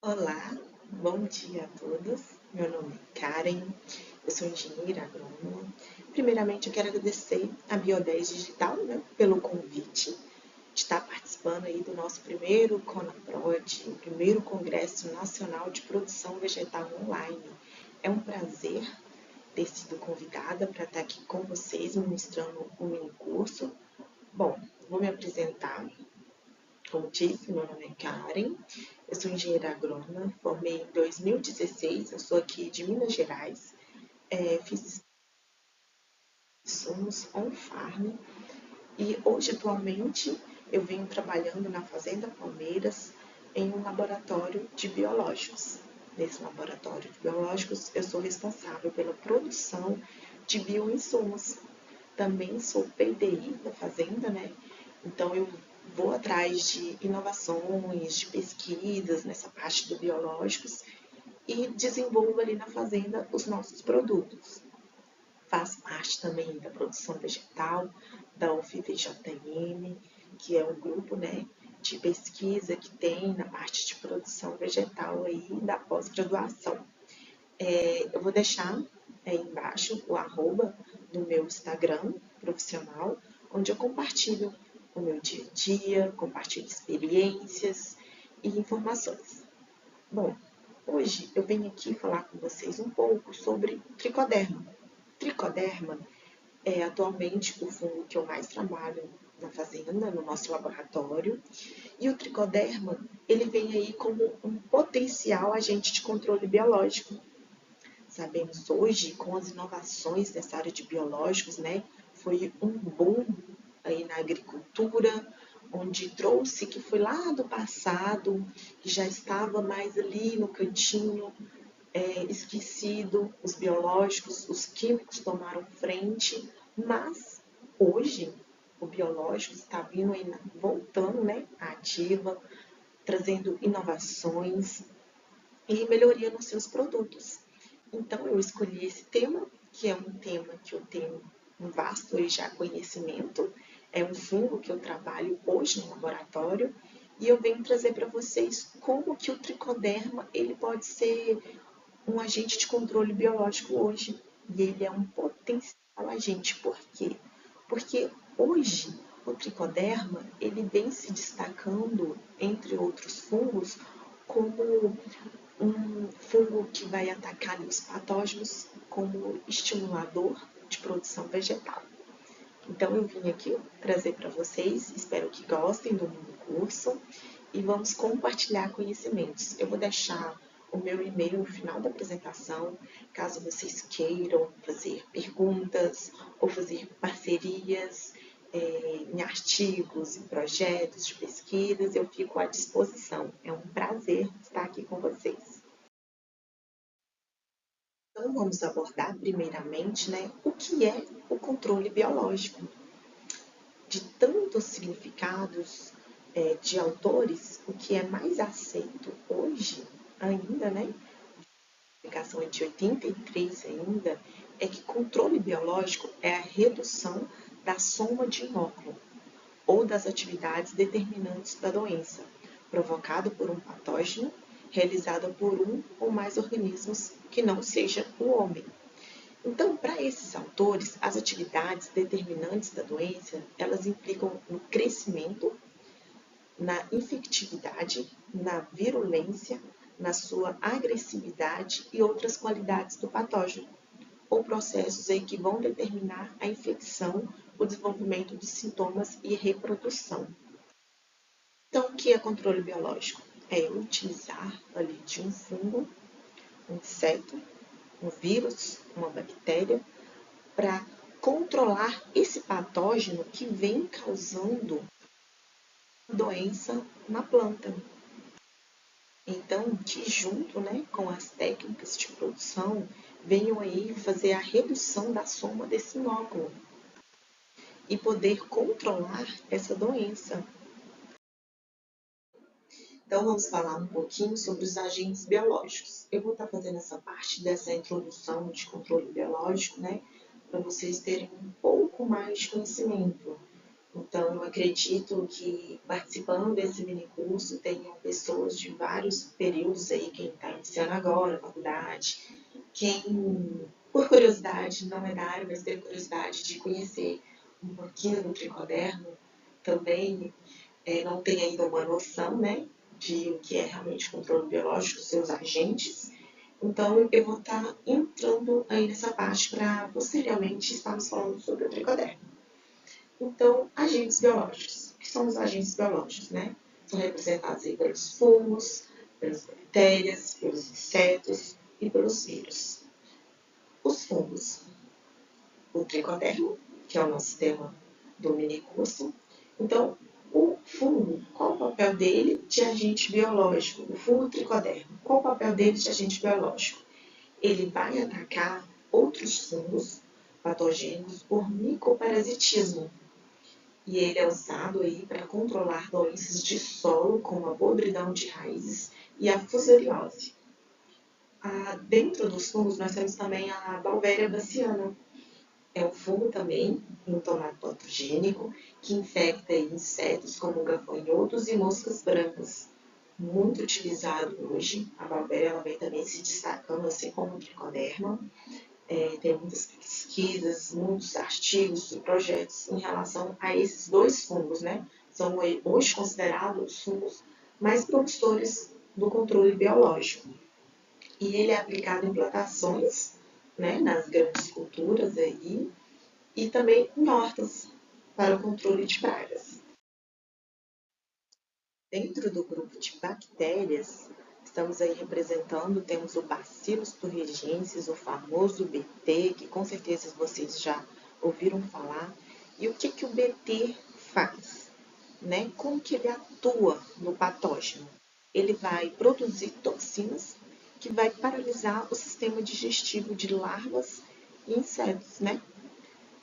Olá, bom dia a todos. Meu nome é Karen, eu sou engenheira agrônoma. Primeiramente, eu quero agradecer a Bio10 Digital, pelo convite de estar participando aí do nosso primeiro CONAPROD, o primeiro Congresso Nacional de Produção Vegetal Online. É um prazer ter sido convidada para estar aqui com vocês, ministrando um mini curso. Bom, vou me apresentar. Como disse, meu nome é Karen, eu sou engenheira agrônoma, formei em 2016, eu sou aqui de Minas Gerais, fiz insumos on-farm e hoje, atualmente, eu venho trabalhando na Fazenda Palmeiras em um laboratório de biológicos. Nesse laboratório de biológicos, eu sou responsável pela produção de bioinsumos. Também sou PDI da Fazenda, Então, eu vou atrás de inovações, de pesquisas nessa parte do biológicos e desenvolvo ali na fazenda os nossos produtos. Faço parte também da produção vegetal da UFVJM, que é um grupo, de pesquisa que tem na parte de produção vegetal aí da pós-graduação. Eu vou deixar aí embaixo o arroba do meu Instagram profissional, onde eu compartilho o meu dia a dia, compartilho experiências e informações. Bom, hoje eu venho aqui falar com vocês um pouco sobre tricoderma. Tricoderma é atualmente o fungo que eu mais trabalho na fazenda, no nosso laboratório. E o tricoderma, ele vem aí como um potencial agente de controle biológico. Sabemos hoje, com as inovações nessa área de biológicos, foi um boom aí na agricultura, onde trouxe que foi lá do passado, que já estava mais ali no cantinho, esquecido, os biológicos, os químicos tomaram frente, mas hoje o biológico está vindo aí, voltando, à ativa, trazendo inovações e melhoria nos seus produtos. Então, eu escolhi esse tema, que é um tema que eu tenho um vasto já conhecimento, é um fungo que eu trabalho hoje no laboratório, e eu venho trazer para vocês como que o tricoderma ele pode ser um agente de controle biológico hoje. E ele é um potencial agente. Por quê? Porque hoje o tricoderma ele vem se destacando, entre outros fungos, como um fungo que vai atacar os patógenos como estimulador de produção vegetal. Então eu vim aqui trazer para vocês, espero que gostem do meu curso e vamos compartilhar conhecimentos. Eu vou deixar o meu e-mail no final da apresentação, caso vocês queiram fazer perguntas ou fazer parcerias em artigos, em projetos de pesquisas, eu fico à disposição. É um prazer estar aqui com vocês. Então, vamos abordar primeiramente, o que é o controle biológico. De tantos significados de autores, o que é mais aceito hoje ainda, a publicação é de 83 ainda, é que controle biológico é a redução da soma de inóculo ou das atividades determinantes da doença, provocada por um patógeno, realizada por um ou mais organismos que não seja o homem. Então, para esses autores, as atividades determinantes da doença, elas implicam no crescimento, na infectividade, na virulência, na sua agressividade e outras qualidades do patógeno, ou processos aí que vão determinar a infecção, o desenvolvimento de sintomas e reprodução. Então, o que é controle biológico? É eu utilizar ali de um fungo, um inseto, um vírus, uma bactéria, para controlar esse patógeno que vem causando doença na planta. Então, que junto com as técnicas de produção, venham aí fazer a redução da soma desse inóculo e poder controlar essa doença. Então, vamos falar um pouquinho sobre os agentes biológicos. Eu vou estar fazendo essa parte dessa introdução de controle biológico, para vocês terem um pouco mais de conhecimento. Então, eu acredito que participando desse mini curso tenham pessoas de vários períodos aí, quem está iniciando agora a faculdade, quem, por curiosidade, não é da área, mas tem curiosidade de conhecer um pouquinho do tricodermo, também não tem ainda uma noção, né, de o que é realmente controle biológico, seus agentes. Então, eu vou estar entrando aí nessa parte para, posteriormente, estarmos falando sobre o tricodermo. Então, agentes biológicos. O que são os agentes biológicos, né? São representados aí pelos fungos, pelas bactérias, pelos insetos e pelos vírus. Os fungos, o tricodermo, que é o nosso tema do mini curso. Então, o fungo, qual o papel dele de agente biológico? O fungo tricodermo, qual o papel dele de agente biológico? Ele vai atacar outros fungos patogênicos por micoparasitismo. E ele é usado aí para controlar doenças de solo, como a podridão de raízes e a fusariose. Dentro dos fungos, nós temos também a Beauveria baciana. É um fungo também entomatogênico que infecta insetos como gafanhotos e moscas brancas. Muito utilizado hoje. A Beauveria ela vem também se destacando, assim como o tricoderma. Tem muitas pesquisas, muitos artigos e projetos em relação a esses dois fungos, né? São hoje considerados os fungos mais promissores do controle biológico. E ele é aplicado em plantações, né, nas grandes culturas aí, e também em hortas para o controle de pragas. Dentro do grupo de bactérias, estamos aí representando, temos o Bacillus thuringiensis, o famoso BT, que com certeza vocês já ouviram falar. E o que o BT faz? Né? Como que ele atua no patógeno? Ele vai produzir toxinas que vai paralisar o sistema digestivo de larvas e insetos, né?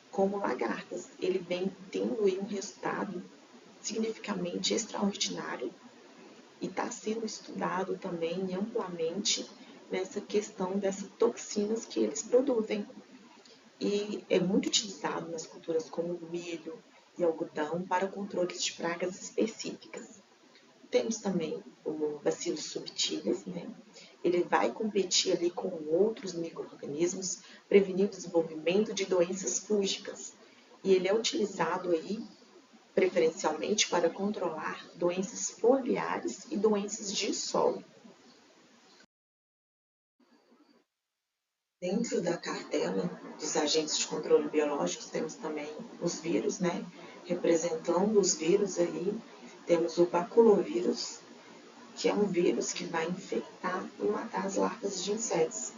Como lagartas. Ele vem tendo aí um resultado significativamente extraordinário e está sendo estudado também amplamente nessa questão dessas toxinas que eles produzem. E é muito utilizado nas culturas como o milho e algodão para controle de pragas específicas. Temos também o Bacillus subtilis, né? Ele vai competir ali com outros micro-organismos, prevenindo o desenvolvimento de doenças fúngicas. E ele é utilizado aí preferencialmente para controlar doenças foliares e doenças de solo. Dentro da cartela dos agentes de controle biológicos, temos também os vírus, né? Representando os vírus aí, temos o baculovírus, que é um vírus que vai infectar e matar as larvas de insetos,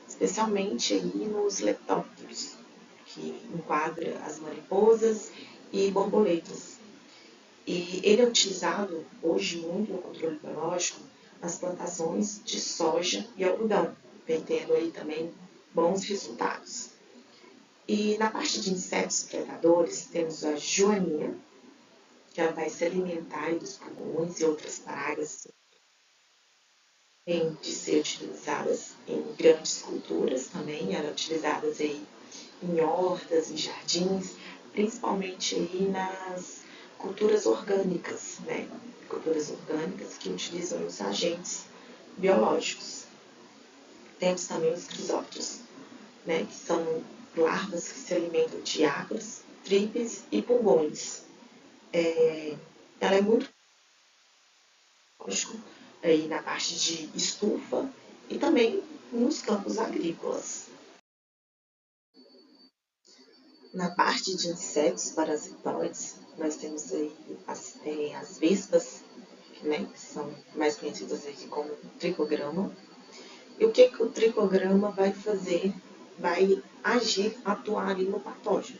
especialmente aí nos leptópteros, que enquadra as mariposas e borboletas. E ele é utilizado hoje muito no controle biológico nas plantações de soja e algodão, vem tendo aí também bons resultados. E na parte de insetos predadores, temos a joaninha, que ela vai se alimentar dos pulgões e outras pragas, tem de ser utilizadas em grandes culturas também, eram utilizadas aí em hortas, em jardins, principalmente aí nas culturas orgânicas, né? Culturas orgânicas que utilizam os agentes biológicos. Temos também os crisófilos, né? Que são larvas que se alimentam de ácaros, tripes e pulgões. Ela é muito lógico aí na parte de estufa e também nos campos agrícolas. Na parte de insetos parasitoides, nós temos aí as vespas, né, que são mais conhecidas aqui como tricograma. E o que o tricograma vai fazer? Vai agir, atuar ali no patógeno.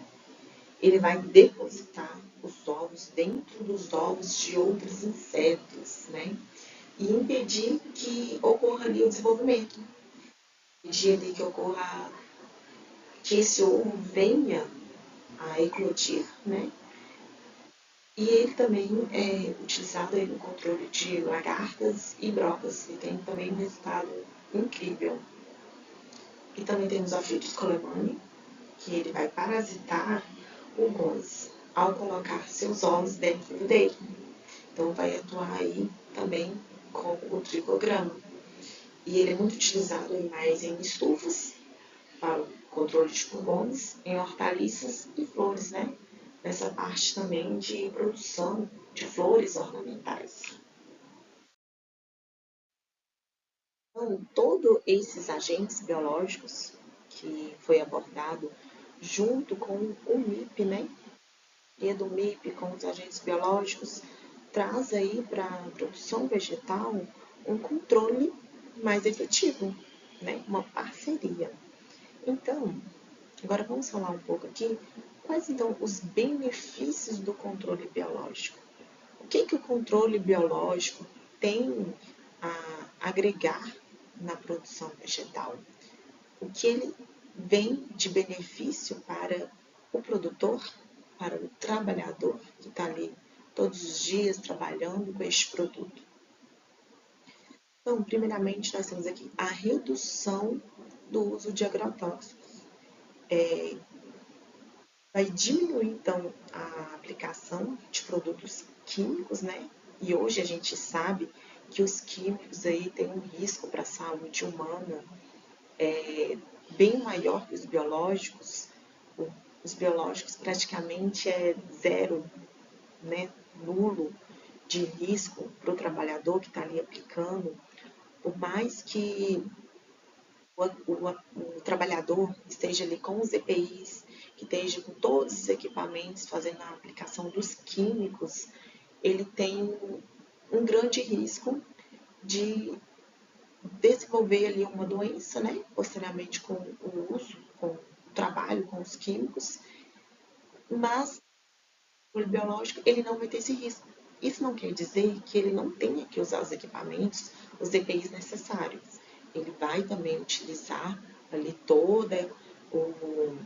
Ele vai depositar os ovos dentro dos ovos de outros insetos, né? E impedir que ocorra ali o desenvolvimento. Impedir ali que ocorra, que esse ovo venha a eclodir, né? E ele também é utilizado aí no controle de lagartas e brocas, e tem também um resultado incrível. E também temos a Fidus colemani, que ele vai parasitar pulgões. ao colocar seus ovos dentro dele. Então, vai atuar aí também como o tricograma. E ele é muito utilizado mais em estufas, para o controle de pulgões, em hortaliças e flores, né? Nessa parte também de produção de flores ornamentais. Então, todos esses agentes biológicos que foi abordado junto com o MIP, né? E do MIP com os agentes biológicos, traz aí para a produção vegetal um controle mais efetivo, né? Uma parceria. Então, agora vamos falar um pouco aqui quais então os benefícios do controle biológico. O que o controle biológico tem a agregar na produção vegetal? O que ele vem de benefício para o produtor, para o trabalhador que está ali todos os dias trabalhando com este produto? Então, primeiramente, nós temos aqui a redução do uso de agrotóxicos. Vai diminuir, então, a aplicação de produtos químicos, né? E hoje a gente sabe que os químicos aí têm um risco para a saúde humana bem maior que os biológicos. Os biológicos praticamente é zero, né? Nulo de risco para o trabalhador que está ali aplicando. Por mais que o trabalhador esteja ali com os EPIs, que esteja com todos os equipamentos fazendo a aplicação dos químicos, ele tem um grande risco de desenvolver ali uma doença, né? Posteriormente com o uso, com o trabalho com os químicos, mas o biológico ele não vai ter esse risco. Isso não quer dizer que ele não tenha que usar os equipamentos, os EPIs necessários. Ele vai também utilizar ali o,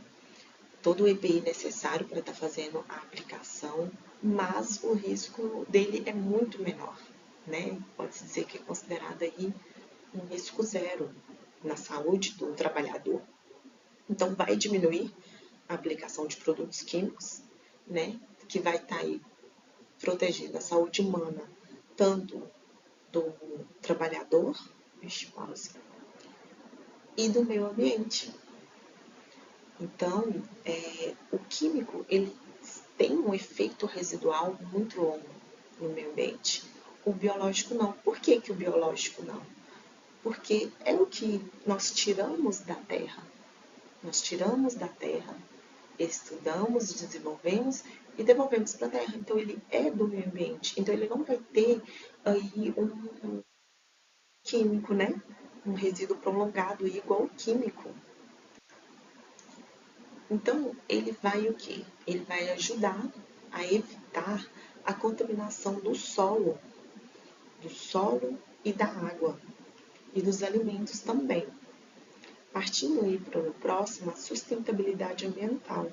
todo o EPI necessário para estar fazendo a aplicação, mas o risco dele é muito menor, né? Pode-se dizer que é considerado aí um risco zero na saúde do trabalhador. Então, vai diminuir a aplicação de produtos químicos, né? Que vai estar aí protegendo a saúde humana, tanto do trabalhador, e do meio ambiente. Então, o químico ele tem um efeito residual muito longo no meio ambiente. O biológico não. Por que o biológico não? Porque é o que nós tiramos da terra. Nós tiramos da terra, estudamos, desenvolvemos e devolvemos para a terra. Então, ele é do meio ambiente. Então, ele não vai ter aí um químico, né? Um resíduo prolongado igual ao químico. Então, ele vai o quê? Ele vai ajudar a evitar a contaminação do solo e da água, e dos alimentos também. Partindo aí para o próximo, a sustentabilidade ambiental.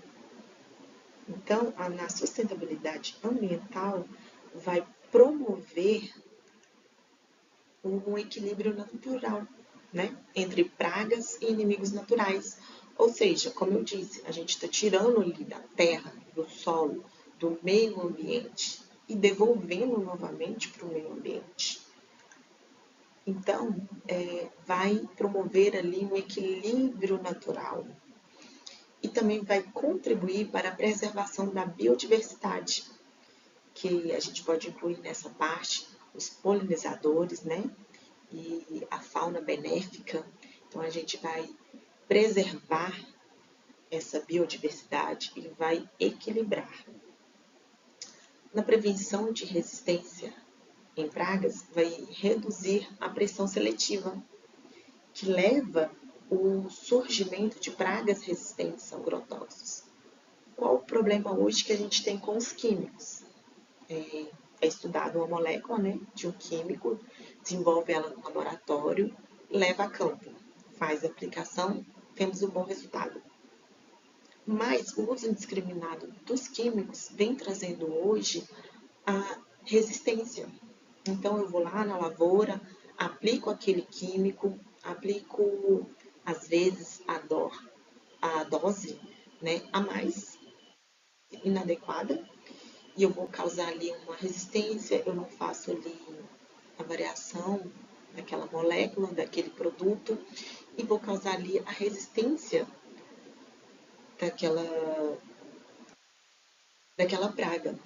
Então, na sustentabilidade ambiental, vai promover um equilíbrio natural, né? Entre pragas e inimigos naturais. Ou seja, como eu disse, a gente está tirando ali da terra, do solo, do meio ambiente e devolvendo novamente para o meio ambiente. Então, vai promover ali um equilíbrio natural e também vai contribuir para a preservação da biodiversidade, que a gente pode incluir nessa parte os polinizadores, né? E a fauna benéfica. Então, a gente vai preservar essa biodiversidade e vai equilibrar. Na prevenção de resistência em pragas, vai reduzir a pressão seletiva, que leva o surgimento de pragas resistentes a agrotóxicos. Qual o problema hoje que a gente tem com os químicos? É estudado uma molécula, né, de um químico, desenvolve ela no laboratório, leva a campo, faz a aplicação, temos um bom resultado. Mas o uso indiscriminado dos químicos vem trazendo hoje a resistência. Então eu vou lá na lavoura, aplico aquele químico, aplico às vezes a dose, né, a mais. inadequada e eu vou causar ali uma resistência, eu não faço ali a variação daquela molécula, daquele produto, e vou causar ali a resistência daquela, daquela praga.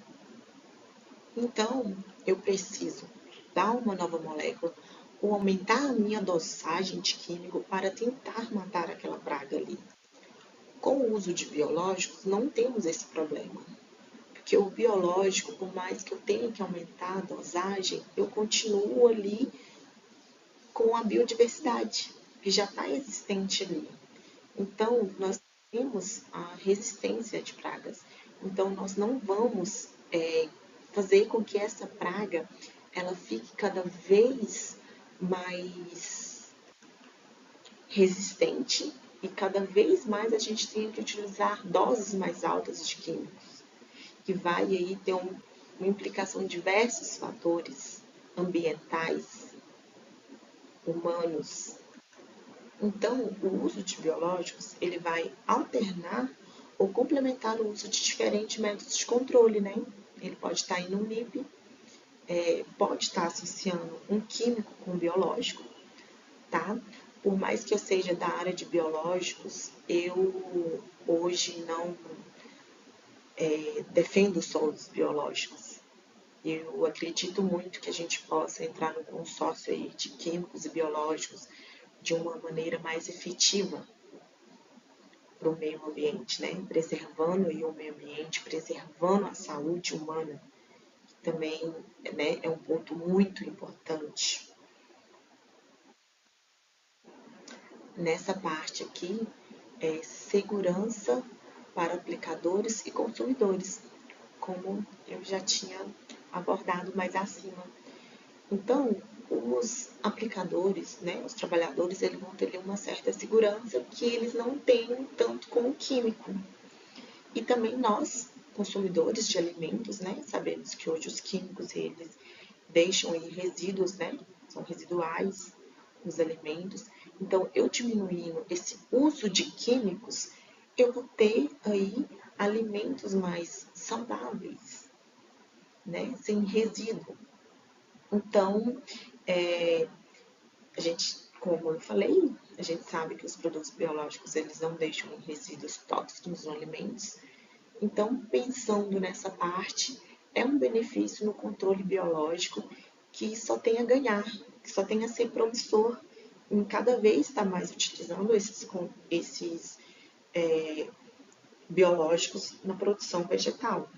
Então, eu preciso dar uma nova molécula ou aumentar a minha dosagem de químico para tentar matar aquela praga ali. Com o uso de biológicos, não temos esse problema. Porque o biológico, por mais que eu tenha que aumentar a dosagem, eu continuo ali com a biodiversidade, que já está existente ali. Então, nós temos a resistência de pragas. Então, nós não vamos fazer com que essa praga ela fique cada vez mais resistente e cada vez mais a gente tem que utilizar doses mais altas de químicos, que vai aí ter uma implicação em diversos fatores ambientais, humanos. Então, o uso de biológicos, ele vai alternar ou complementar o uso de diferentes métodos de controle, né? Ele pode estar em um NIP, pode estar associando um químico com um biológico, tá? Por mais que eu seja da área de biológicos, eu hoje não defendo só os biológicos. Eu acredito muito que a gente possa entrar no consórcio aí de químicos e biológicos de uma maneira mais efetiva para o meio ambiente, né? Preservando aí o meio ambiente, preservando a saúde humana, que também, né, é um ponto muito importante. Nessa parte aqui, é segurança para aplicadores e consumidores, como eu já tinha abordado mais acima. Então, os aplicadores, né, os trabalhadores, eles vão ter uma certa segurança que eles não têm tanto com o químico. E também nós, consumidores de alimentos, né, sabemos que hoje os químicos, eles deixam aí resíduos, né, são residuais nos alimentos. Então, eu diminuindo esse uso de químicos, eu vou ter aí alimentos mais saudáveis, né, sem resíduo. Então, a gente, como eu falei, a gente sabe que os produtos biológicos eles não deixam resíduos tóxicos nos alimentos. Então, pensando nessa parte, é um benefício no controle biológico que só tem a ganhar, que só tem a ser promissor em cada vez estar mais utilizando esses biológicos na produção vegetal.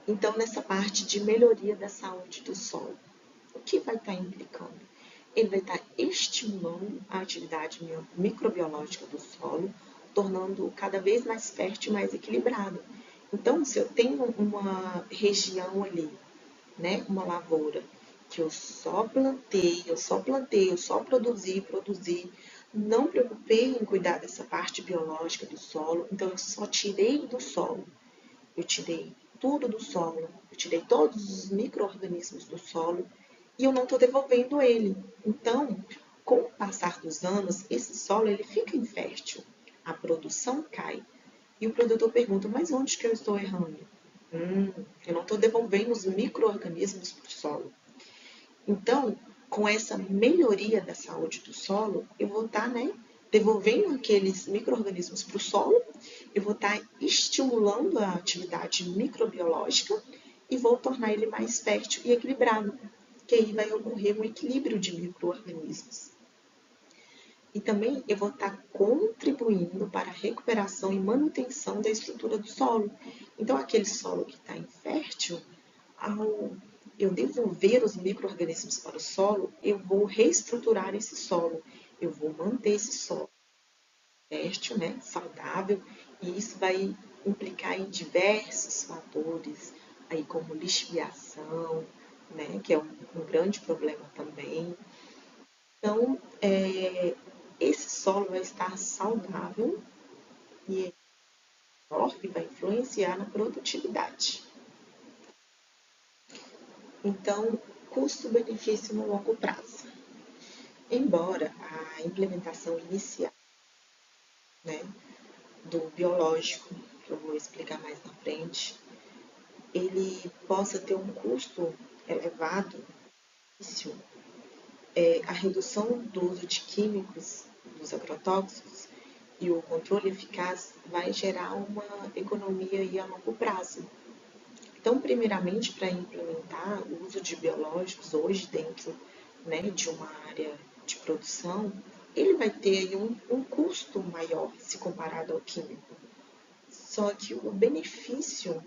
Então, nessa parte de melhoria da saúde do solo, o que vai estar implicando? Ele vai estar estimulando a atividade microbiológica do solo, tornando-o cada vez mais fértil e mais equilibrado. Então, se eu tenho uma região ali, né, uma lavoura, que eu só produzi, não preocupei em cuidar dessa parte biológica do solo, então eu só tirei do solo. Eu tirei tudo do solo, eu tirei todos os micro-organismos do solo e eu não estou devolvendo ele. Então, com o passar dos anos, esse solo ele fica infértil, a produção cai. E o produtor pergunta, mas onde que eu estou errando? Eu não estou devolvendo os micro-organismos para o solo. Então, com essa melhoria da saúde do solo, eu vou estar, né, devolvendo aqueles micro-organismos para o solo, eu vou estar estimulando a atividade microbiológica e vou tornar ele mais fértil e equilibrado, que aí vai ocorrer um equilíbrio de micro-organismos. E também eu vou estar contribuindo para a recuperação e manutenção da estrutura do solo. Então, aquele solo que está infértil, ao eu devolver os micro-organismos para o solo, eu vou reestruturar esse solo, eu vou manter esse solo fértil, né, saudável, e isso vai implicar em diversos fatores, aí como lixiviação, né, que é um grande problema também. Então, esse solo vai estar saudável e que vai influenciar na produtividade. Então, custo-benefício no longo prazo. Embora a implementação inicial, né, do biológico que eu vou explicar mais na frente, ele possa ter um custo elevado, a redução do uso de químicos, dos agrotóxicos e o controle eficaz vai gerar uma economia aí a longo prazo. Então, primeiramente, para implementar o uso de biológicos hoje dentro, né, de uma área de produção, ele vai ter aí um custo maior se comparado ao químico. Só que o benefício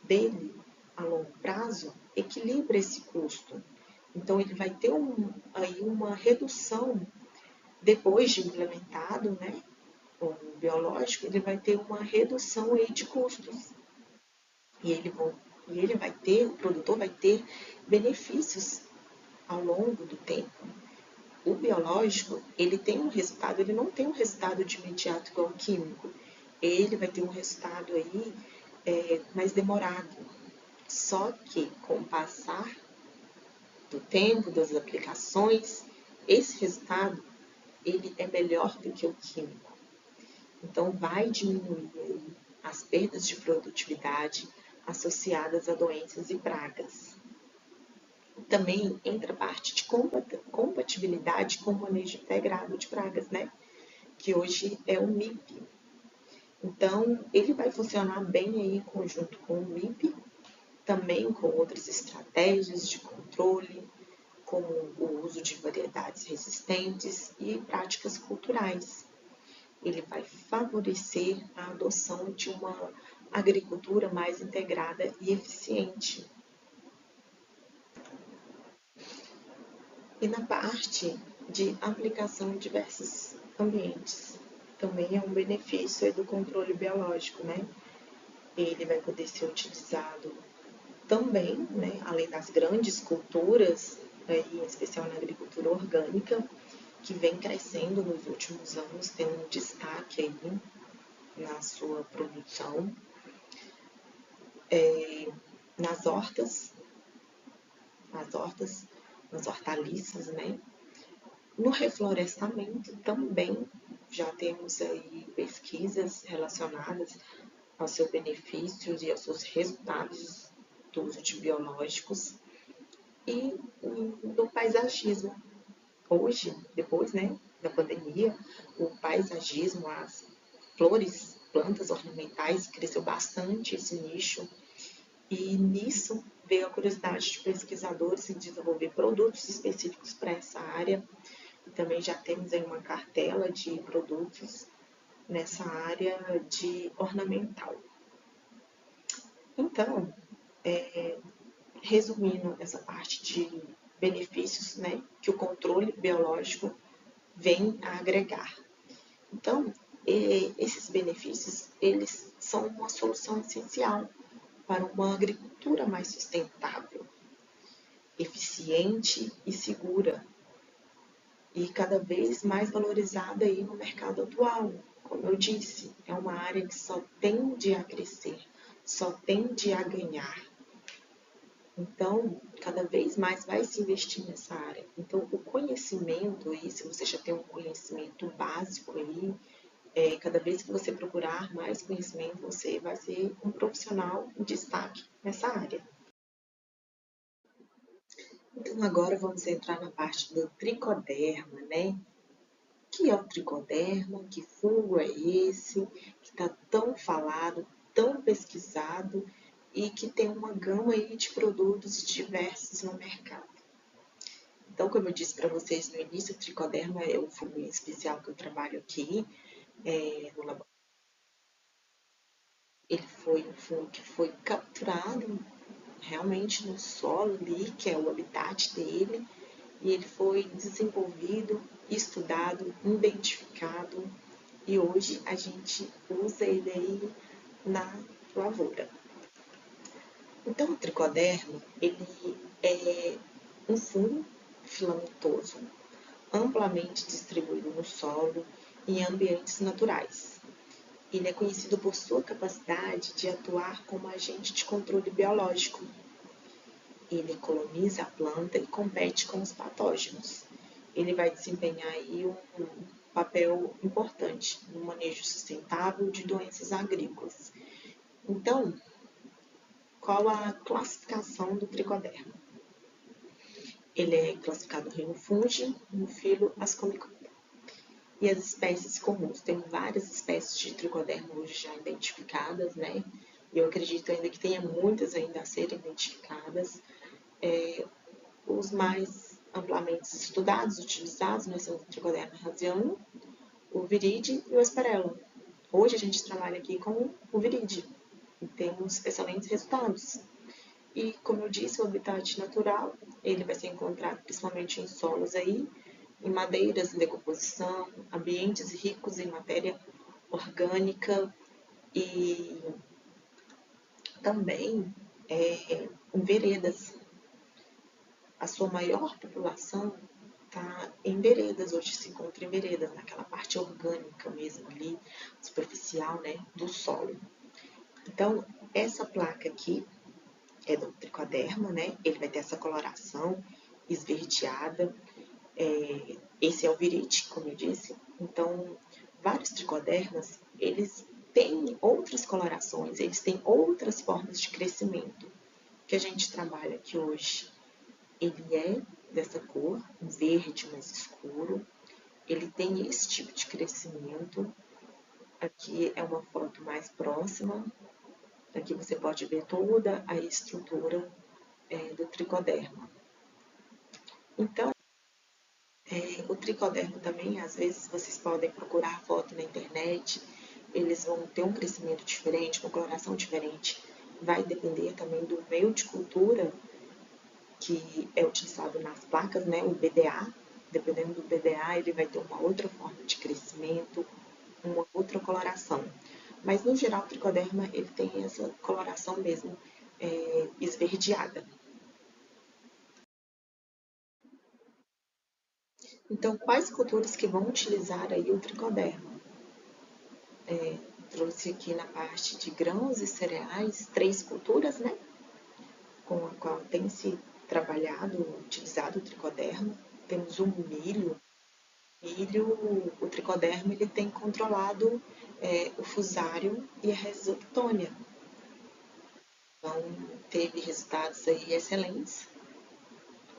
dele a longo prazo equilibra esse custo. Então, ele vai ter aí uma redução depois de implementado, né, o biológico, ele vai ter uma redução aí de custos. E ele vai ter, o produtor vai ter benefícios ao longo do tempo. O biológico, ele tem um resultado, ele não tem um resultado de imediato igual ao químico. Ele vai ter um resultado aí mais demorado. Só que com o passar do tempo, das aplicações, esse resultado ele é melhor do que o químico. Então, vai diminuir aí as perdas de produtividade associadas a doenças e pragas. Também entra a parte de compatibilidade com o manejo integrado de pragas, né? Que hoje é o MIP. Então, ele vai funcionar bem aí em conjunto com o MIP, também com outras estratégias de controle, como o uso de variedades resistentes e práticas culturais. Ele vai favorecer a adoção de uma agricultura mais integrada e eficiente. E na parte de aplicação em diversos ambientes, também é um benefício do controle biológico, né? Ele vai poder ser utilizado também, né, além das grandes culturas, em especial na agricultura orgânica, que vem crescendo nos últimos anos, tendo um destaque aí na sua produção, nas hortas, nas hortaliças, né? No reflorestamento também já temos aí pesquisas relacionadas aos seus benefícios e aos seus resultados do uso de biológicos e no paisagismo. Hoje, depois, né, da pandemia, o paisagismo, as flores, plantas ornamentais, cresceu bastante esse nicho e nisso veio a curiosidade de pesquisadores em desenvolver produtos específicos para essa área. E também já temos aí uma cartela de produtos nessa área de ornamental. Então, resumindo essa parte de benefícios, né, que o controle biológico vem a agregar. Então, esses benefícios, eles são uma solução essencial para uma agricultura mais sustentável, eficiente e segura, e cada vez mais valorizada aí no mercado atual. Como eu disse, é uma área que só tende a crescer, só tende a ganhar. Então, cada vez mais vai se investir nessa área. Então, o conhecimento aí, se você já tem um conhecimento básico aí, cada vez que você procurar mais conhecimento, você vai ser um profissional em destaque nessa área. Então, agora vamos entrar na parte do tricoderma, né? O que é o tricoderma? Que fungo é esse? Que está tão falado, tão pesquisado e que tem uma gama aí de produtos diversos no mercado. Então, como eu disse para vocês no início, o tricoderma é um fungo especial que eu trabalho aqui no laboratório. Ele foi um fungo que foi capturado realmente no solo ali, que é o habitat dele, e ele foi desenvolvido, estudado, identificado, e hoje a gente usa ele aí na lavoura. Então, o tricoderma, ele é um fungo filamentoso, amplamente distribuído no solo e em ambientes naturais. Ele é conhecido por sua capacidade de atuar como agente de controle biológico. Ele coloniza a planta e compete com os patógenos. Ele vai desempenhar aí um papel importante no manejo sustentável de doenças agrícolas. Então, qual a classificação do tricoderma? Ele é classificado no reino Fungi, no filo Ascomycota. E as espécies comuns? Tem várias espécies de tricoderma hoje já identificadas, né? Eu acredito ainda que tenha muitas ainda a serem identificadas. Os mais amplamente estudados, utilizados, né, são o tricoderma rasiano, o viride e o asperellum. Hoje a gente trabalha aqui com o viride e temos excelentes resultados. E, como eu disse, o habitat natural, ele vai ser encontrado principalmente em solos aí, em madeiras em decomposição, ambientes ricos em matéria orgânica e também em veredas. A sua maior população está em veredas, hoje se encontra em veredas, naquela parte orgânica mesmo ali, superficial, né, do solo. Então, essa placa aqui é do tricoderma, né? Ele vai ter essa coloração esverdeada. Esse é o virite, como eu disse. Então, vários tricodermas, eles têm outras colorações, eles têm outras formas de crescimento. Que a gente trabalha aqui hoje, ele é dessa cor, verde mais escuro. Ele tem esse tipo de crescimento. Aqui é uma foto mais próxima. Aqui você pode ver toda a estrutura do tricoderma. Então, o tricoderma também, às vezes, vocês podem procurar foto na internet, eles vão ter um crescimento diferente, uma coloração diferente. Vai depender também do meio de cultura que é utilizado nas placas, né? O BDA. Dependendo do BDA, ele vai ter uma outra forma de crescimento, uma outra coloração. Mas, no geral, o tricoderma ele tem essa coloração mesmo esverdeada. Então, quais culturas que vão utilizar aí o tricoderma? Trouxe aqui na parte de grãos e cereais 3 culturas, né? Com a qual tem se trabalhado, utilizado o tricoderma. Temos o milho. O tricoderma ele tem controlado o fusário e a rhizoctônia. Então, teve resultados aí excelentes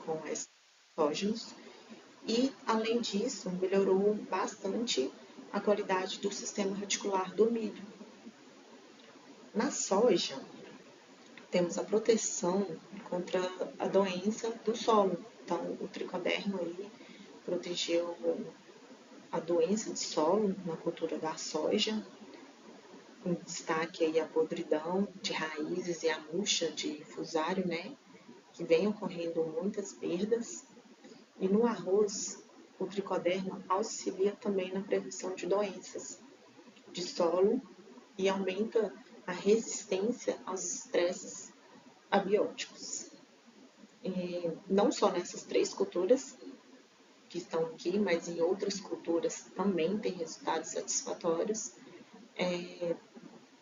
com esses patógenos. E, além disso, melhorou bastante a qualidade do sistema radicular do milho. Na soja, temos a proteção contra a doença do solo. Então, o tricoderma aí protegeu a doença de solo na cultura da soja. Em destaque aí a podridão de raízes e a murcha de fusário, né? Que vem ocorrendo muitas perdas. E no arroz, o tricoderma auxilia também na prevenção de doenças de solo e aumenta a resistência aos estresses abióticos. E não só nessas 3 culturas que estão aqui, mas em outras culturas também tem resultados satisfatórios.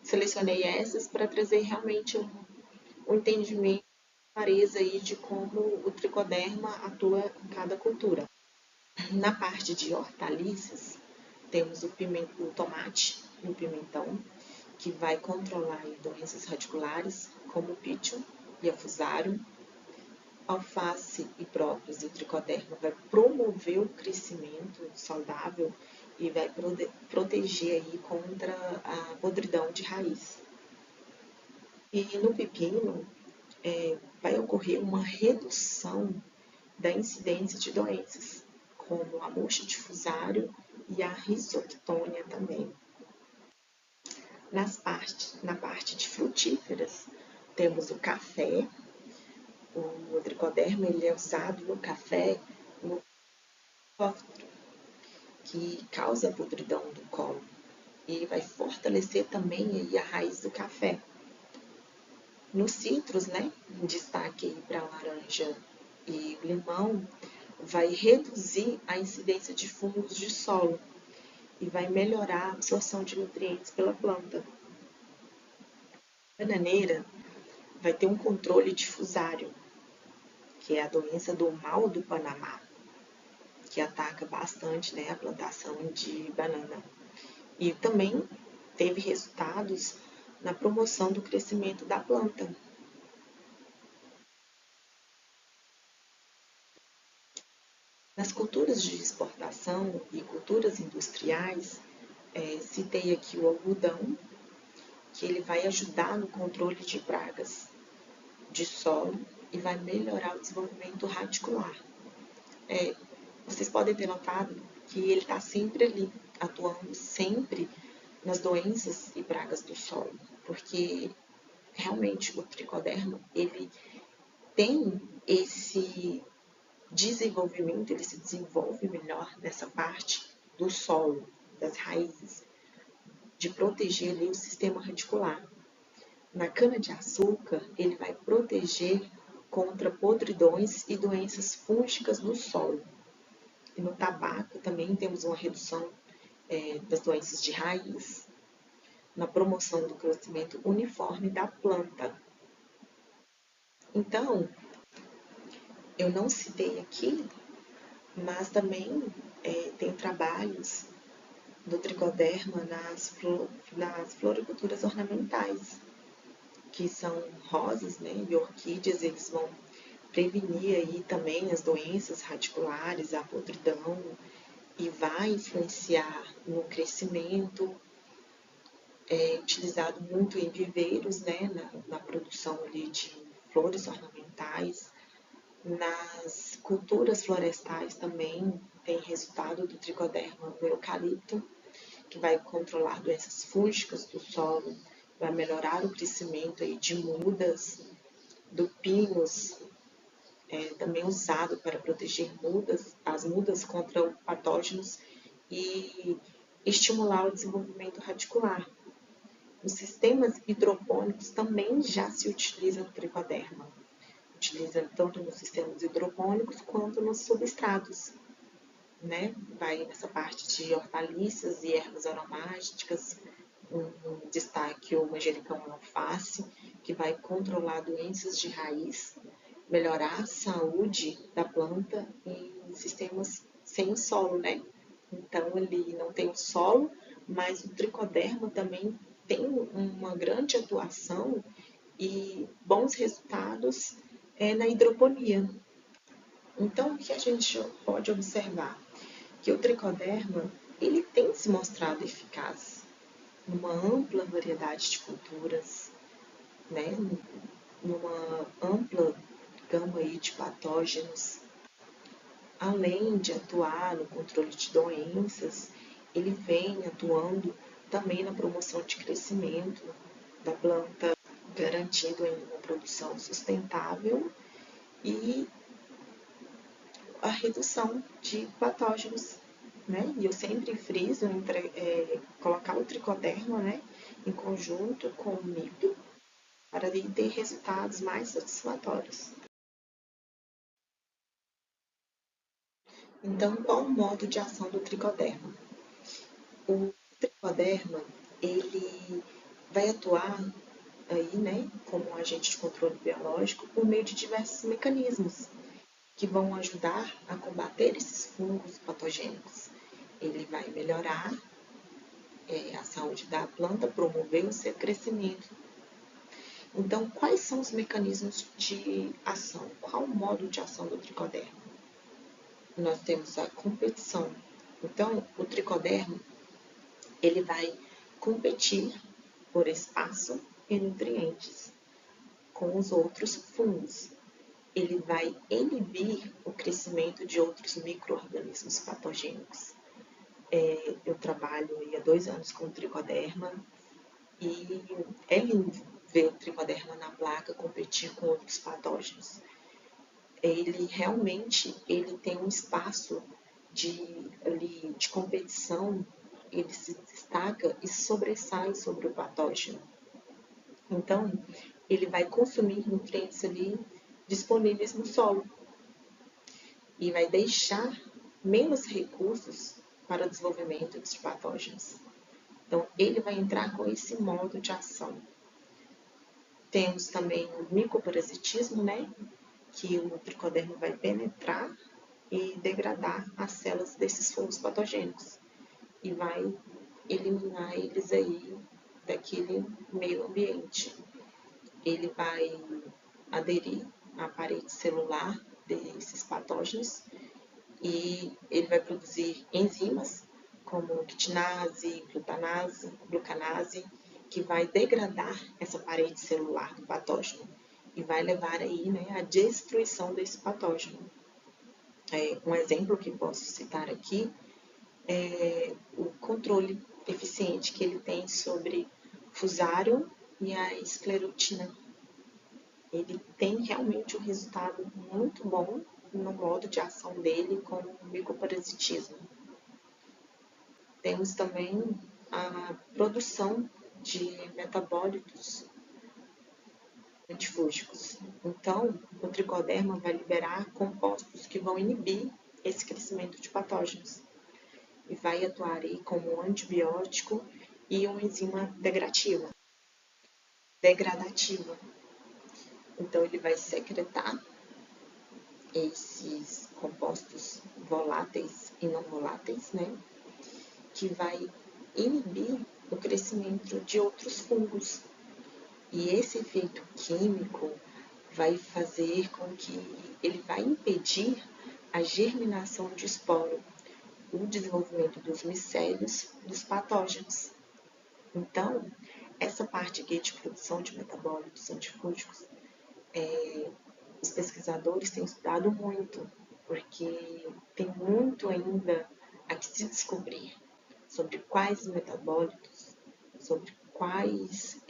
Selecionei essas para trazer realmente um entendimento, clareza aí de como o tricoderma atua em cada cultura. Na parte de hortaliças, temos o tomate e o pimentão, que vai controlar doenças radiculares, como o pítio e a fusário. Alface e brócolis e o tricoderma vai promover o crescimento saudável e vai proteger aí contra a podridão de raiz. E no pepino, vai ocorrer uma redução da incidência de doenças, como a murcha de fusário e a rhizoctônia também. Na parte de frutíferas, temos o café. O tricoderma ele é usado no café, no fósforo, que causa a podridão do colo e vai fortalecer também aí a raiz do café. Nos citros, né, em destaque para a laranja e o limão, vai reduzir a incidência de fungos de solo e vai melhorar a absorção de nutrientes pela planta. A bananeira vai ter um controle difusário, que é a doença do mal do Panamá, que ataca bastante, né, a plantação de banana. E também teve resultados na promoção do crescimento da planta. Nas culturas de exportação e culturas industriais, citei aqui o algodão, que ele vai ajudar no controle de pragas de solo e vai melhorar o desenvolvimento radicular. Vocês podem ter notado que ele está sempre ali, atuando sempre nas doenças e pragas do solo, porque realmente o tricoderma, ele tem esse desenvolvimento, ele se desenvolve melhor nessa parte do solo, das raízes, de proteger ali o sistema radicular. Na cana-de-açúcar, ele vai proteger contra podridões e doenças fúngicas do solo. E no tabaco também temos uma redução das doenças de raiz, na promoção do crescimento uniforme da planta. Então, eu não citei aqui, mas também tem trabalhos do tricoderma nas floriculturas ornamentais, que são rosas, né, e orquídeas. Eles vão prevenir aí também as doenças radiculares, a podridão, e vai influenciar no crescimento. É utilizado muito em viveiros, né, na produção ali de flores ornamentais. Nas culturas florestais também tem resultado do tricoderma no eucalipto, que vai controlar doenças fúngicas do solo, vai melhorar o crescimento aí de mudas, do pinus, também usado para proteger as mudas contra patógenos e estimular o desenvolvimento radicular. Nos sistemas hidropônicos também já se utiliza o tricoderma. Utiliza tanto nos sistemas hidropônicos quanto nos substratos. Né? Vai nessa parte de hortaliças e ervas aromáticas, um destaque o manjericão alface, que vai controlar doenças de raiz, melhorar a saúde da planta em sistemas sem solo, né? Então ele não tem o solo, mas o tricoderma também tem uma grande atuação e bons resultados na hidroponia. Então, o que a gente pode observar? Que o tricoderma ele tem se mostrado eficaz numa ampla variedade de culturas, né? Numa ampla gama aí de patógenos. Além de atuar no controle de doenças, ele vem atuando também na promoção de crescimento da planta, garantindo uma produção sustentável e a redução de patógenos, né? E eu sempre friso colocar o tricoderma, né, em conjunto com o MIP para ter resultados mais satisfatórios. Então, qual o modo de ação do tricoderma? O tricoderma, ele vai atuar aí, né, como um agente de controle biológico por meio de diversos mecanismos que vão ajudar a combater esses fungos patogênicos. Ele vai melhorar a saúde da planta, promover o seu crescimento. Então, quais são os mecanismos de ação? Qual o modo de ação do tricoderma? Nós temos a competição. Então, o tricoderma ele vai competir por espaço e nutrientes com os outros fungos. Ele vai inibir o crescimento de outros micro-organismos patogênicos. Eu trabalho há 2 anos com o tricoderma e é lindo ver o tricoderma na placa competir com outros patógenos. Ele realmente tem um espaço de competição, ele se destaca e sobressai sobre o patógeno. Então, ele vai consumir nutrientes ali disponíveis no solo e vai deixar menos recursos para o desenvolvimento de patógenos. Então, ele vai entrar com esse modo de ação. Temos também o micoparasitismo, né? Que o tricoderma vai penetrar e degradar as células desses fungos patogênicos e vai eliminar eles aí daquele meio ambiente. Ele vai aderir à parede celular desses patógenos e ele vai produzir enzimas como quitinase, glucanase, que vai degradar essa parede celular do patógeno e vai levar aí, né, à destruição desse patógeno. Um exemplo que posso citar aqui é o controle eficiente que ele tem sobre Fusarium e a esclerotina. Ele tem realmente um resultado muito bom no modo de ação dele com o micoparasitismo. Temos também a produção de metabólitos antifúngicos. Então, o tricoderma vai liberar compostos que vão inibir esse crescimento de patógenos e vai atuar aí como um antibiótico e uma enzima degradativa. Então, ele vai secretar esses compostos voláteis e não voláteis, né? Que vai inibir o crescimento de outros fungos. E esse efeito químico vai fazer com que ele vai impedir a germinação de esporo, o desenvolvimento dos micélios dos patógenos. Então, essa parte aqui de produção de metabólitos antifúngicos, os pesquisadores têm estudado muito, porque tem muito ainda a que se descobrir sobre quais metabólitos, sobre quais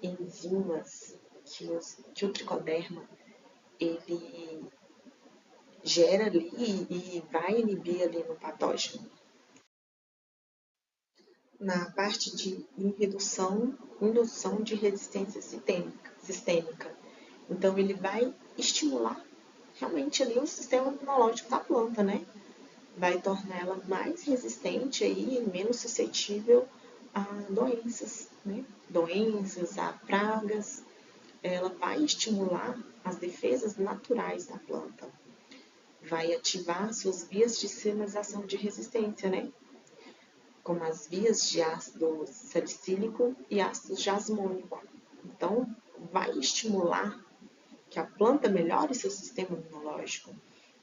enzimas que o tricoderma ele gera ali e vai inibir ali no patógeno. Na parte de indução de resistência sistêmica. Então, ele vai estimular realmente ali o sistema imunológico da planta, né? Vai tornar ela mais resistente aí, menos suscetível a doenças, né? Doenças, a pragas. Ela vai estimular as defesas naturais da planta. Vai ativar suas vias de sinalização de resistência, né? Como as vias de ácido salicílico e ácido jasmônico. Então, vai estimular que a planta melhore seu sistema imunológico,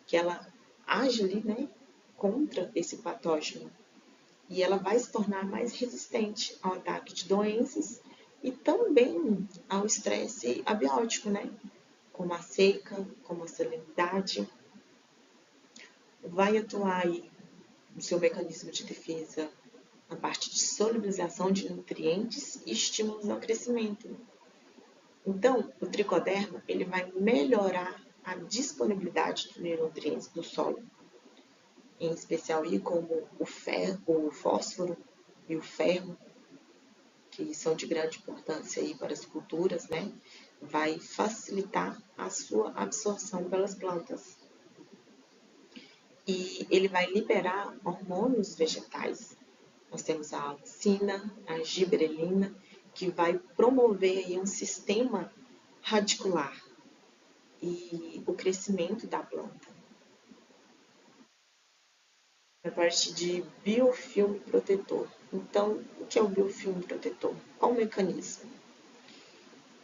que ela age ali, né, contra esse patógeno. E ela vai se tornar mais resistente ao ataque de doenças e também ao estresse abiótico, né, como a seca, como a salinidade. Vai atuar aí no seu mecanismo de defesa na parte de solubilização de nutrientes e estímulos ao crescimento. Então, o tricoderma ele vai melhorar a disponibilidade de nutrientes do solo, em especial aí como o fósforo e o ferro, que são de grande importância aí para as culturas, né? Vai facilitar a sua absorção pelas plantas. E ele vai liberar hormônios vegetais. Nós temos a auxina, a giberelina, que vai promover aí um sistema radicular e o crescimento da planta. Na parte de biofilme protetor. Então, o que é o biofilme protetor? Qual o mecanismo?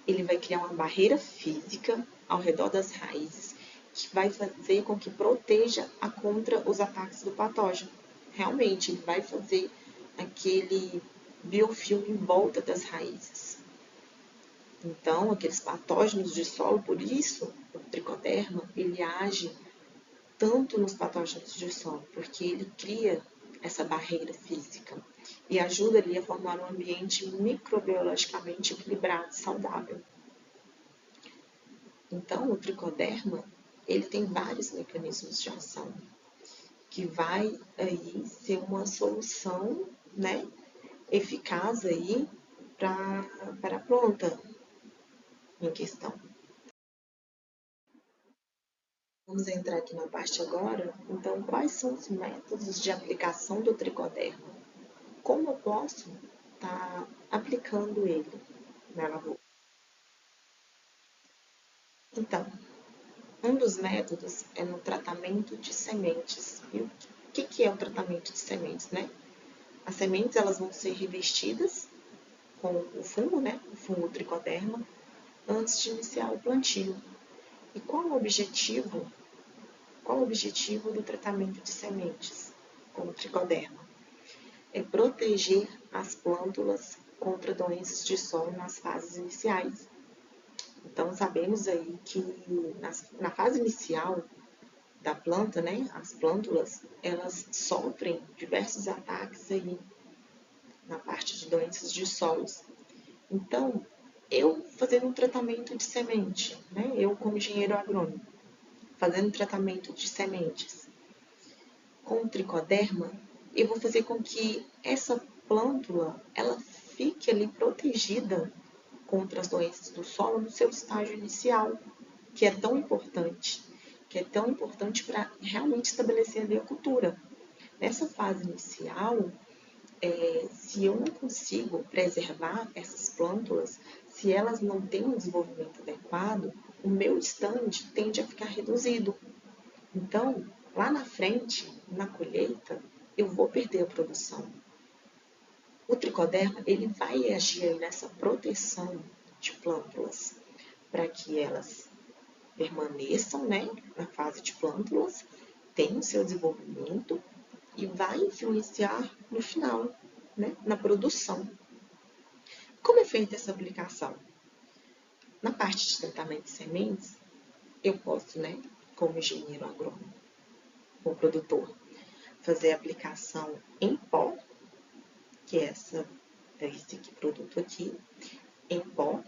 Ele vai criar uma barreira física ao redor das raízes que vai fazer com que proteja contra os ataques do patógeno. Realmente, ele vai fazer aquele biofilme em volta das raízes. Então, aqueles patógenos de solo, por isso, o tricoderma, ele age tanto nos patógenos de solo, porque ele cria essa barreira física e ajuda ali a formar um ambiente microbiologicamente equilibrado, saudável. Então, o tricoderma, ele tem vários mecanismos de ação, que vai aí ser uma solução, né, eficaz aí para a planta em questão. Vamos entrar aqui na parte agora. Então, quais são os métodos de aplicação do tricoderma? Como eu posso estar aplicando ele na lavoura? Então, Um dos métodos é no tratamento de sementes. E o que é o tratamento de sementes, né? As sementes elas vão ser revestidas com o fungo, né? O fungo tricoderma, antes de iniciar o plantio. E qual o objetivo? Qual o objetivo do tratamento de sementes com o tricoderma? É proteger as plântulas contra doenças de solo nas fases iniciais. Então, sabemos aí que na fase inicial da planta, né, as plântulas, elas sofrem diversos ataques aí na parte de doenças de solos. Então, eu fazendo um tratamento de semente, né, eu como engenheiro agrônomo, fazendo um tratamento de sementes com o tricoderma, eu vou fazer com que essa plântula, ela fique ali protegida contra as doenças do solo no seu estágio inicial, que é tão importante, para realmente estabelecer ali a cultura. Nessa fase inicial, se eu não consigo preservar essas plântulas, se elas não têm um desenvolvimento adequado, o meu stand tende a ficar reduzido. Então, lá na frente, na colheita, eu vou perder a produção. O tricoderma ele vai agir nessa proteção de plântulas para que elas permaneçam, né, na fase de plântulas, tenham seu desenvolvimento e vai influenciar no final, né, na produção. Como é feita essa aplicação? Na parte de tratamento de sementes, eu posso, né, como engenheiro agrônomo, como produtor, fazer a aplicação em pó, que é esse aqui, produto aqui, em pó,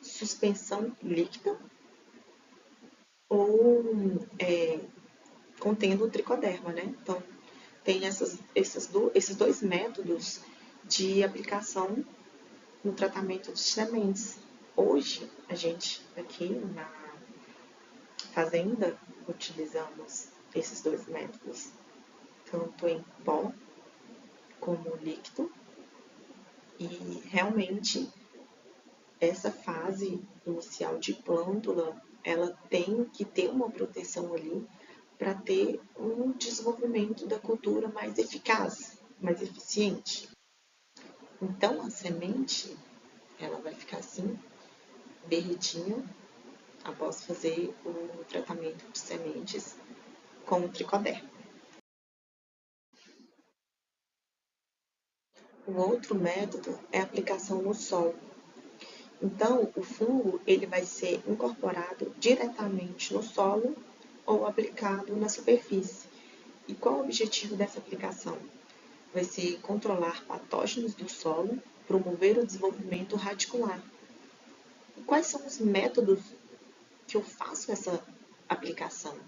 suspensão líquida ou contendo o tricoderma, né? Então, tem esses dois métodos de aplicação no tratamento de sementes. Hoje, a gente aqui na fazenda utilizamos esses dois métodos, tanto em pó como líquido, e realmente essa fase inicial de plântula, ela tem que ter uma proteção ali para ter um desenvolvimento da cultura mais eficaz, mais eficiente. Então a semente, ela vai ficar assim, verdinha, após fazer o tratamento de sementes com o tricoderma. O outro método é a aplicação no solo. Então, o fungo ele vai ser incorporado diretamente no solo ou aplicado na superfície. E qual o objetivo dessa aplicação? Vai ser controlar patógenos do solo, promover o desenvolvimento radicular. E quais são os métodos que eu faço essa aplicação?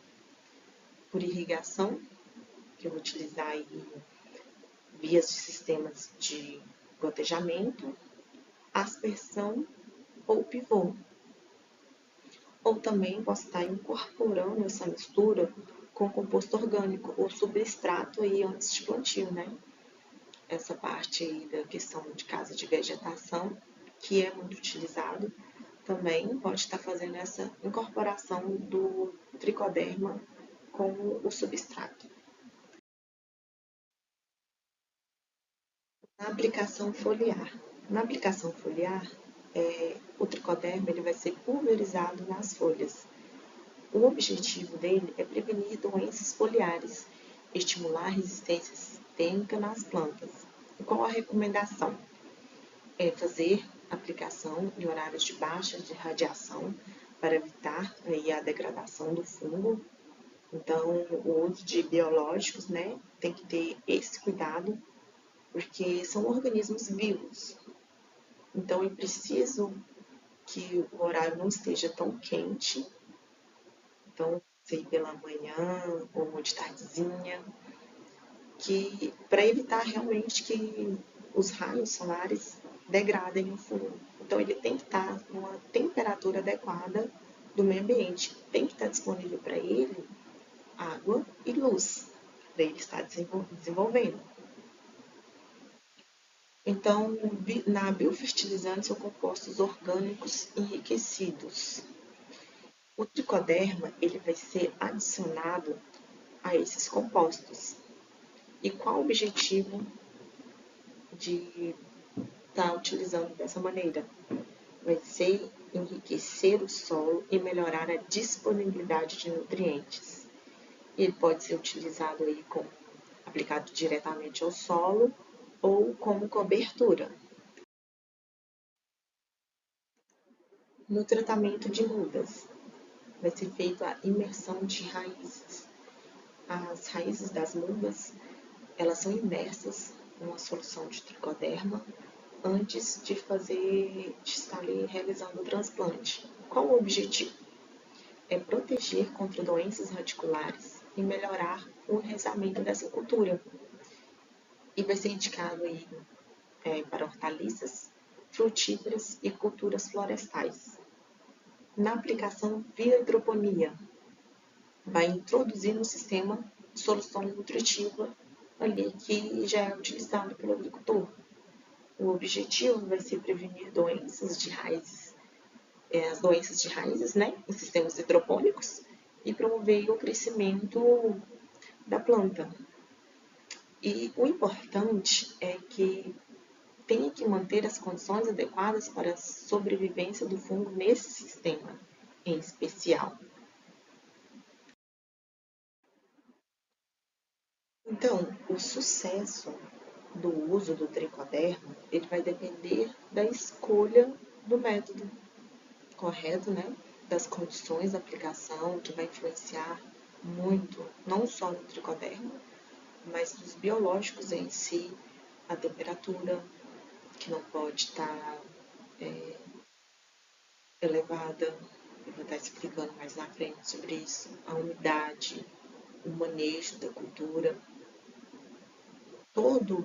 Por irrigação, que eu vou utilizar aí vias de sistemas de gotejamento, aspersão ou pivô. Ou também posso estar incorporando essa mistura com composto orgânico ou substrato aí antes de plantio, né? Essa parte aí da questão de casa de vegetação, que é muito utilizado, também pode estar fazendo essa incorporação do tricoderma com o substrato. Na aplicação foliar. Na aplicação foliar, o tricoderma ele vai ser pulverizado nas folhas. O objetivo dele é prevenir doenças foliares, estimular a resistência sistêmica nas plantas. E qual a recomendação? É fazer aplicação em horários de baixa de radiação para evitar aí a degradação do fungo. Então, o uso de biológicos, né, tem que ter esse cuidado, porque são organismos vivos. Então, é preciso que o horário não esteja tão quente, então, sei pela manhã ou de tardezinha, que para evitar realmente que os raios solares degradem o fungo. Então, ele tem que estar numa temperatura adequada do meio ambiente. Tem que estar disponível para ele água e luz, para ele estar desenvolvendo. Então, na biofertilizante são compostos orgânicos enriquecidos. O tricoderma ele vai ser adicionado a esses compostos. E qual o objetivo de estar utilizando dessa maneira? Vai ser enriquecer o solo e melhorar a disponibilidade de nutrientes. Ele pode ser utilizado aí como aplicado diretamente ao solo ou como cobertura. No tratamento de mudas, vai ser feita a imersão de raízes. As raízes das mudas, elas são imersas numa solução de tricoderma antes de estar ali realizando o transplante. Qual o objetivo? É proteger contra doenças radiculares e melhorar o enraizamento dessa cultura. E vai ser indicado aí para hortaliças, frutíferas e culturas florestais. Na aplicação via hidroponia, vai introduzir no sistema solução nutritiva ali que já é utilizado pelo agricultor. O objetivo vai ser prevenir doenças de raízes, as doenças de raízes, né, em sistemas hidropônicos e promover o crescimento da planta. E o importante é que tem que manter as condições adequadas para a sobrevivência do fungo nesse sistema em especial. Então, o sucesso do uso do tricoderma, ele vai depender da escolha do método correto, né? Das condições da aplicação, que vai influenciar muito, não só no tricoderma, mas dos biológicos em si, a temperatura, que não pode estar elevada, eu vou estar explicando mais na frente sobre isso, a umidade, o manejo da cultura, toda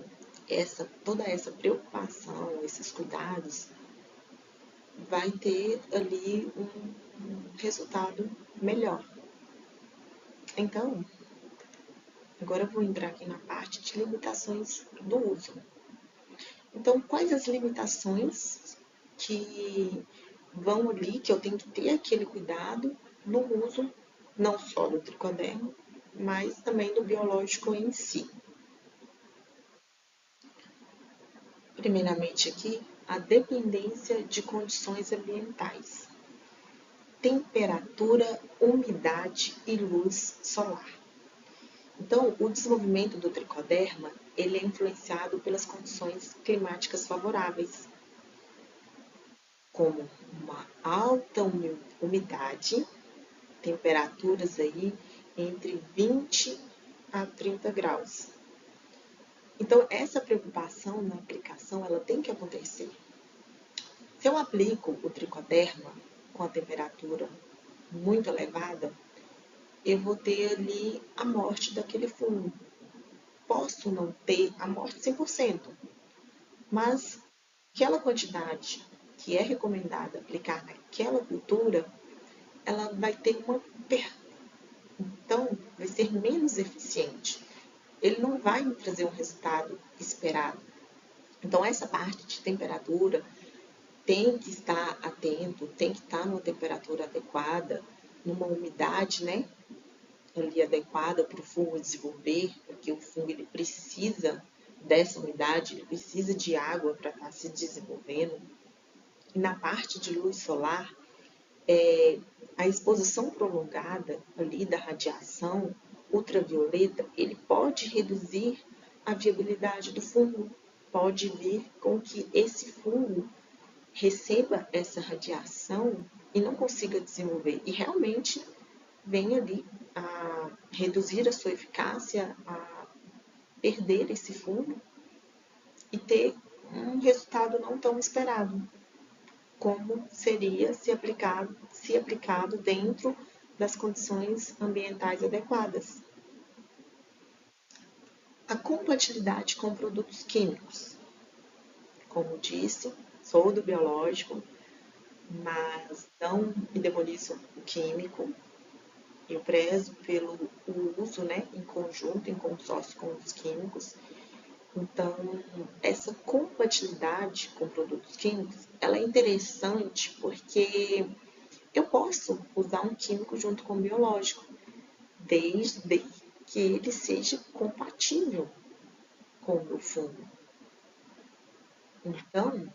essa preocupação, esses cuidados, vai ter ali um resultado melhor. Então, agora eu vou entrar aqui na parte de limitações do uso. Então, quais as limitações que vão ali, que eu tenho que ter aquele cuidado no uso, não só do tricoderma, mas também do biológico em si. Primeiramente aqui, a dependência de condições ambientais. Temperatura, umidade e luz solar. Então, o desenvolvimento do tricoderma, ele é influenciado pelas condições climáticas favoráveis, como uma alta umidade, temperaturas aí entre 20 a 30 graus. Então, essa preocupação na aplicação, ela tem que acontecer. Se eu aplico o tricoderma com a temperatura muito elevada, eu vou ter ali a morte daquele fungo. Posso não ter a morte 100%, mas aquela quantidade que é recomendada aplicar naquela cultura, ela vai ter uma perda. Então, vai ser menos eficiente. Ele não vai me trazer um resultado esperado. Então, essa parte de temperatura tem que estar atento, tem que estar numa temperatura adequada, numa umidade, né, ali adequada para o fungo desenvolver, porque o fungo ele precisa dessa umidade, ele precisa de água para estar se desenvolvendo. E na parte de luz solar, a exposição prolongada ali da radiação ultravioleta, ele pode reduzir a viabilidade do fungo, pode vir com que esse fungo receba essa radiação e não consiga desenvolver. E realmente vem ali a reduzir a sua eficácia, a perder esse fungo e ter um resultado não tão esperado, como seria se aplicado dentro das condições ambientais adequadas. A compatibilidade com produtos químicos. Como disse, sou do biológico, mas não me demonizo o químico. Eu prezo pelo uso, né, em conjunto, em consórcio com os químicos. Então, essa compatibilidade com produtos químicos, ela é interessante porque Eu posso usar um químico junto com o biológico, desde que ele seja compatível com o meu fungo. Então,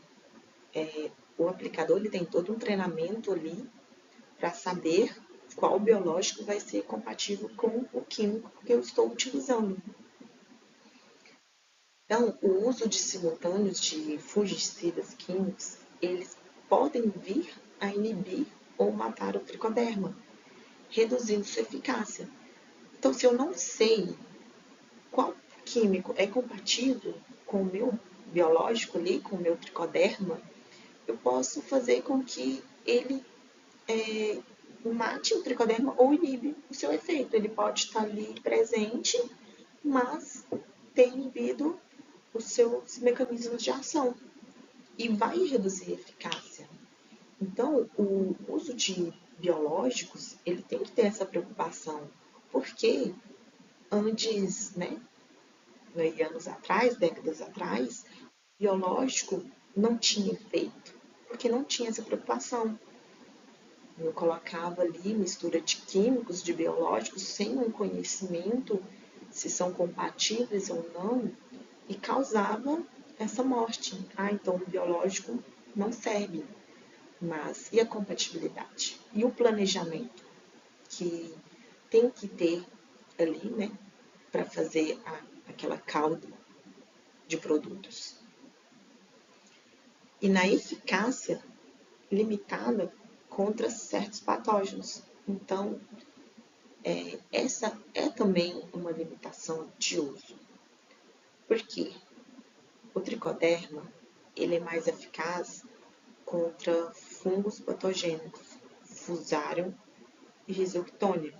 o aplicador ele tem todo um treinamento ali para saber qual biológico vai ser compatível com o químico que eu estou utilizando. Então, o uso de simultâneos de fungicidas químicos, eles podem vir a inibir ou matar o tricoderma, reduzindo sua eficácia. Então, se eu não sei qual químico é compatível com o meu biológico ali, com o meu tricoderma, eu posso fazer com que ele mate o tricoderma ou inibe o seu efeito. Ele pode estar ali presente, mas ter inibido os seus mecanismos de ação e vai reduzir a eficácia. Então, o uso de biológicos, ele tem que ter essa preocupação, porque antes, né, anos atrás, décadas atrás, biológico não tinha efeito, porque não tinha essa preocupação. Eu colocava ali mistura de químicos, de biológicos, sem um conhecimento se são compatíveis ou não, e causava essa morte. Ah, então o biológico não serve. Mas e a compatibilidade? E o planejamento que tem que ter ali, né, para fazer aquela calda de produtos? E na eficácia limitada contra certos patógenos. Então, essa é também uma limitação de uso. Por quê? O tricoderma ele é mais eficaz contra fungos patogênicos, Fusarium e Rhizoctonia.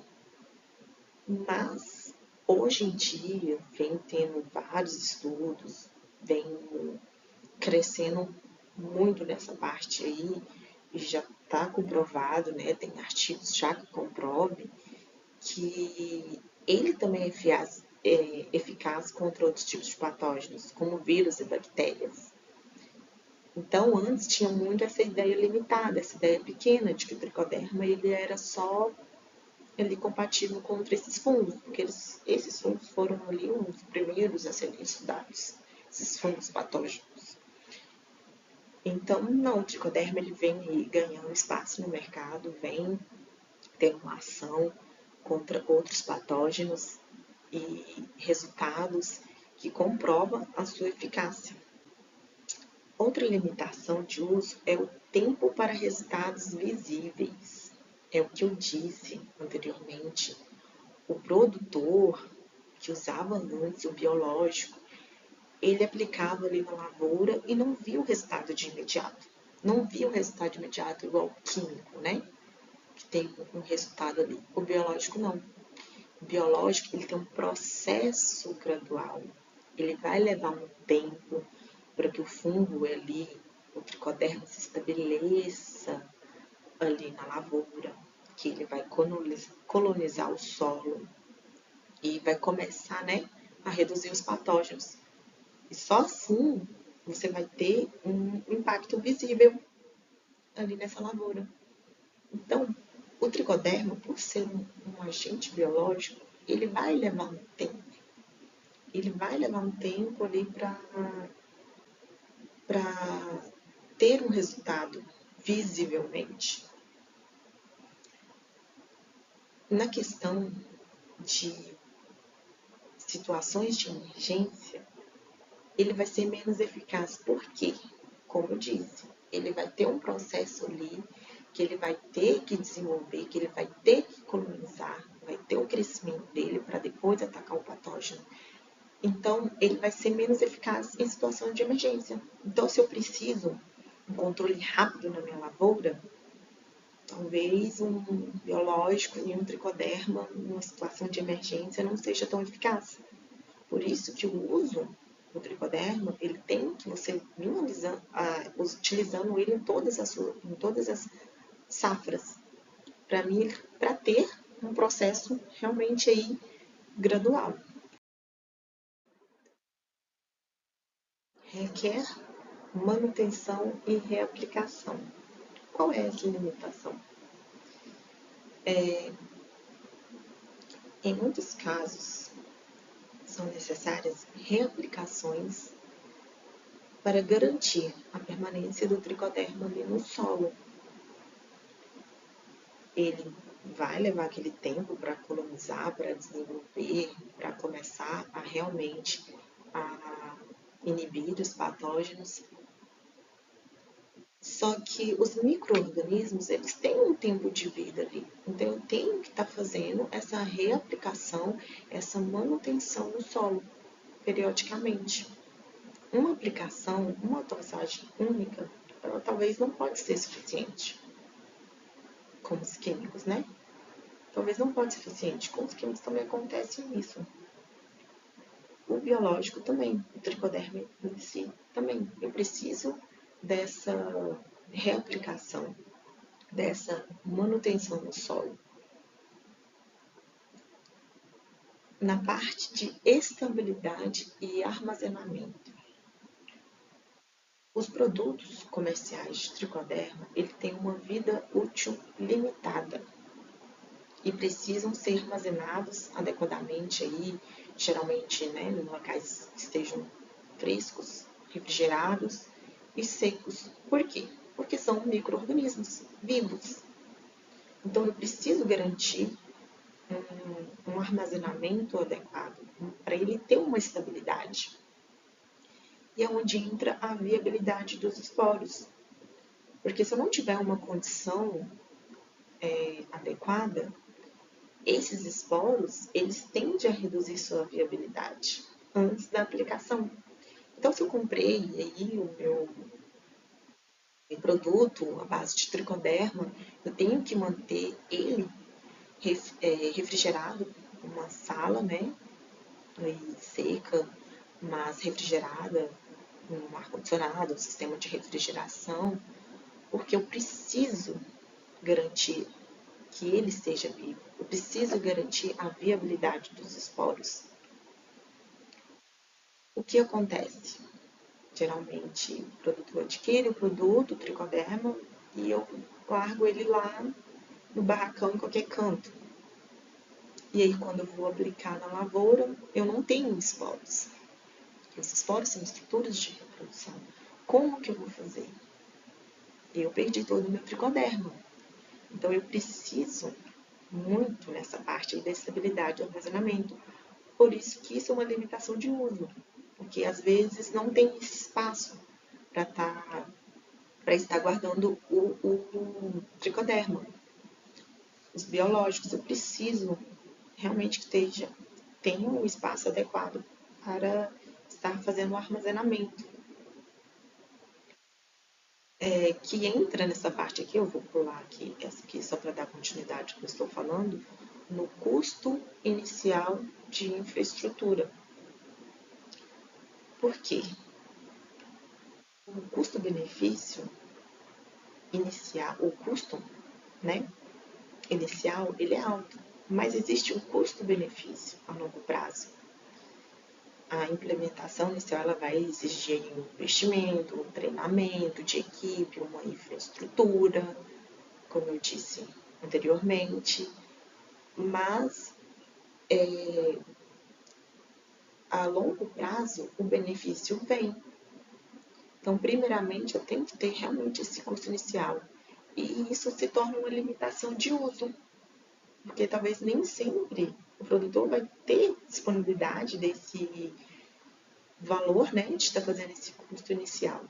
Mas, hoje em dia, vem tendo vários estudos, vem crescendo muito nessa parte aí, e já está comprovado, né? Tem artigos já que comprovem que ele também é eficaz contra outros tipos de patógenos, como vírus e bactérias. Então, antes tinha muito essa ideia limitada, essa ideia pequena de que o tricoderma ele era só ali compatível contra esses fungos, porque esses fungos foram ali os primeiros a serem estudados, esses fungos patógenos. Então, não, o tricoderma ele vem aí ganhando espaço no mercado, vem tendo uma ação contra outros patógenos e resultados que comprovam a sua eficácia. Outra limitação de uso é o tempo para resultados visíveis. É o que eu disse anteriormente. O produtor que usava antes o biológico, ele aplicava ali na lavoura e não via o resultado de imediato. Não via o resultado de imediato igual o químico, né? Que tem um resultado ali. O biológico não. O biológico ele tem um processo gradual. Ele vai levar um tempo para que o fungo ali, o tricoderma, se estabeleça ali na lavoura, que ele vai colonizar o solo e vai começar, né, a reduzir os patógenos. E só assim você vai ter um impacto visível ali nessa lavoura. Então, o tricoderma, por ser um agente biológico, ele vai levar um tempo. Ele vai levar um tempo ali para ter um resultado visivelmente. Na questão de situações de emergência, ele vai ser menos eficaz. Por quê? Como eu disse, ele vai ter um processo ali que ele vai ter que desenvolver, que ele vai ter que colonizar, vai ter o crescimento dele para depois atacar o patógeno. Então, ele vai ser menos eficaz em situação de emergência. Então, se eu preciso um controle rápido na minha lavoura, talvez um biológico e um tricoderma, numa situação de emergência, não seja tão eficaz. Por isso que o uso do tricoderma, ele tem que você vir utilizando ele em todas as safras, para ter um processo realmente aí gradual. Requer manutenção e reaplicação. Qual é essa limitação? Em muitos casos, são necessárias reaplicações para garantir a permanência do tricoderma ali no solo. Ele vai levar aquele tempo para colonizar, para desenvolver, para começar a realmente a inibir os patógenos. Só que os micro-organismos, eles têm um tempo de vida ali. Então, eu tenho que estar fazendo essa reaplicação, essa manutenção no solo, periodicamente. Uma aplicação, uma dosagem única, ela talvez não pode ser suficiente. Como os químicos, né? Talvez não pode ser suficiente. Com os químicos também acontece isso. O biológico também, o tricoderma em si também. Eu preciso dessa reaplicação, dessa manutenção no solo. Na parte de estabilidade e armazenamento. Os produtos comerciais de tricoderma, ele tem uma vida útil limitada e precisam ser armazenados adequadamente aí, geralmente, né, em locais que estejam frescos, refrigerados e secos. Por quê? Porque são micro-organismos vivos. Então, eu preciso garantir um armazenamento adequado para ele ter uma estabilidade. E é onde entra a viabilidade dos esporos. Porque se eu não tiver uma condição adequada, esses esporos, eles tendem a reduzir sua viabilidade antes da aplicação. Então, se eu comprei aí o meu produto à base de tricoderma, eu tenho que manter ele refrigerado, uma sala, né, seca, mas refrigerada, um ar-condicionado, um sistema de refrigeração, porque eu preciso garantir que ele esteja vivo. Eu preciso garantir a viabilidade dos esporos. O que acontece? Geralmente, o produtor adquire o produto, o tricoderma, e eu largo ele lá no barracão, em qualquer canto. E aí, quando eu vou aplicar na lavoura, eu não tenho esporos. Os esporos são estruturas de reprodução. Como que eu vou fazer? Eu perdi todo o meu tricoderma. Então, eu preciso muito nessa parte da estabilidade do armazenamento. Por isso que isso é uma limitação de uso, porque às vezes não tem espaço para estar guardando o tricoderma. Os biológicos, eu preciso realmente que tenha um espaço adequado para estar fazendo o armazenamento. Que entra nessa parte aqui, eu vou pular aqui, essa aqui só para dar continuidade ao que eu estou falando, no custo inicial de infraestrutura. Por quê? O custo-benefício inicial, o custo, né, inicial, ele é alto, mas existe um custo-benefício a longo prazo. A implementação inicial ela vai exigir um investimento, um treinamento de equipe, uma infraestrutura, como eu disse anteriormente, mas a longo prazo o benefício vem. Então, primeiramente, eu tenho que ter realmente esse custo inicial. E isso se torna uma limitação de uso, porque talvez nem sempre o produtor vai ter disponibilidade desse valor, né, de estar fazendo esse custo inicial.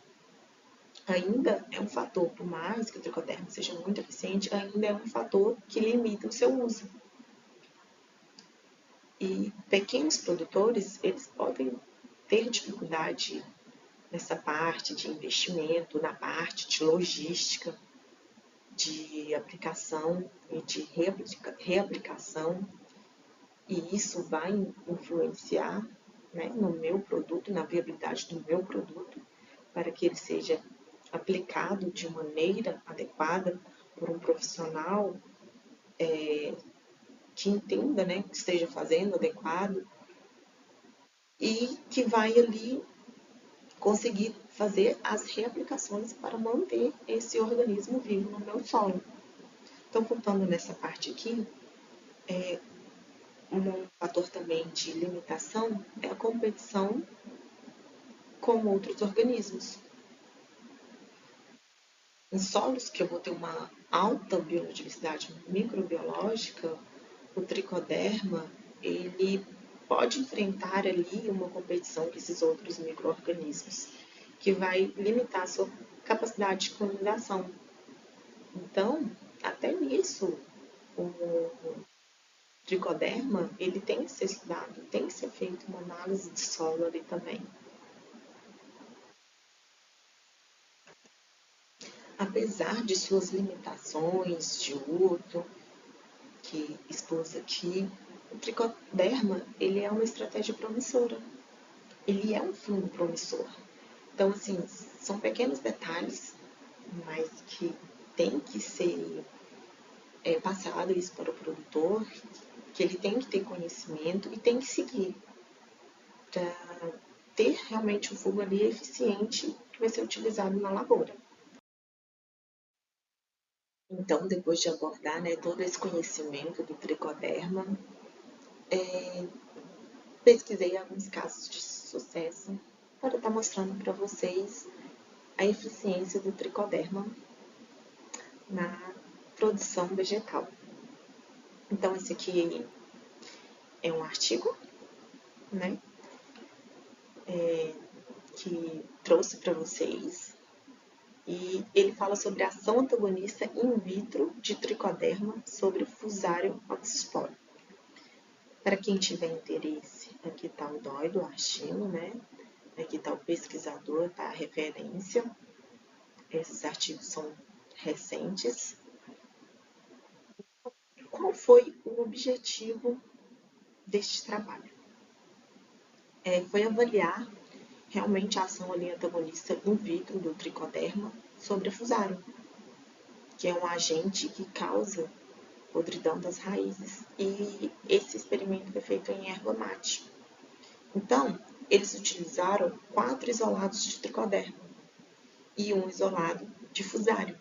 Ainda é um fator, por mais que o tricoderma seja muito eficiente, ainda é um fator que limita o seu uso. E pequenos produtores, eles podem ter dificuldade nessa parte de investimento, na parte de logística, de aplicação e de reaplicação, e isso vai influenciar, né, no meu produto, na viabilidade do meu produto, para que ele seja aplicado de maneira adequada por um profissional que entenda, né, que esteja fazendo adequado e que vai ali conseguir fazer as reaplicações para manter esse organismo vivo no meu solo. Então, voltando nessa parte aqui, um fator também de limitação é a competição com outros organismos. Em solos que eu vou ter uma alta biodiversidade microbiológica, o tricoderma ele pode enfrentar ali uma competição com esses outros micro-organismos, que vai limitar a sua capacidade de colonização. Então, até nisso, o tricoderma ele tem que ser estudado, tem que ser feita uma análise de solo ali também. Apesar de suas limitações de uso, que expus aqui, o tricoderma ele é uma estratégia promissora. Ele é um fungo promissor. Então, assim, são pequenos detalhes, mas que tem que ser passado isso para o produtor, que ele tem que ter conhecimento e tem que seguir para ter realmente um fungo ali eficiente que vai ser utilizado na lavoura. Então, depois de abordar todo esse conhecimento do tricoderma, pesquisei alguns casos de sucesso para estar mostrando para vocês a eficiência do tricoderma na produção vegetal. Então, esse aqui é um artigo, né, que trouxe para vocês. E ele fala sobre a ação antagonista in vitro de tricoderma sobre o Fusarium oxyspore. Para quem tiver interesse, aqui está o DOI do artigo, né? Aqui está o pesquisador, está a referência. Esses artigos são recentes. Qual foi o objetivo deste trabalho? Foi avaliar realmente a ação ali antagonista in vitro do tricoderma sobre a Fusarium, que é um agente que causa podridão das raízes. E esse experimento foi feito em erva mate. Então, eles utilizaram 4 isolados de tricoderma e um isolado de Fusarium.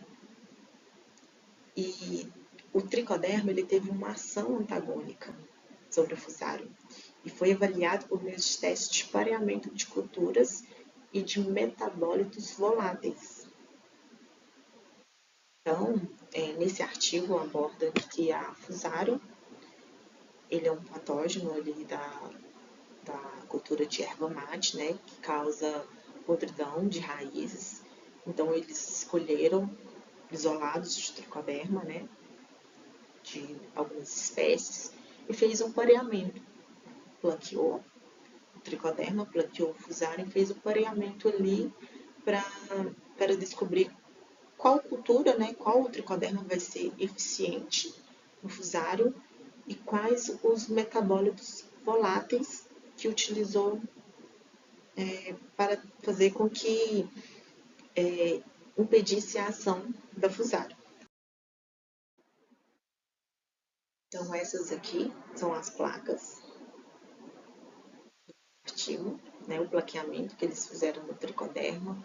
E o tricoderma ele teve uma ação antagônica sobre o Fusarium e foi avaliado por meio de testes de pareamento de culturas e de metabólitos voláteis. Então, nesse artigo aborda que a Fusarium ele é um patógeno ali da cultura de erva mate, né, que causa podridão de raízes. Então, eles escolheram isolados de tricoderma, né, de algumas espécies, e fez um pareamento. Planteou o tricoderma, planteou o Fusarium e fez o pareamento ali para descobrir qual cultura, né, qual o tricoderma vai ser eficiente no Fusarium e quais os metabólitos voláteis que utilizou para fazer com que impedisse a ação da Fusarium. Então, essas aqui são as placas do artigo, né, o plaqueamento que eles fizeram no tricoderma.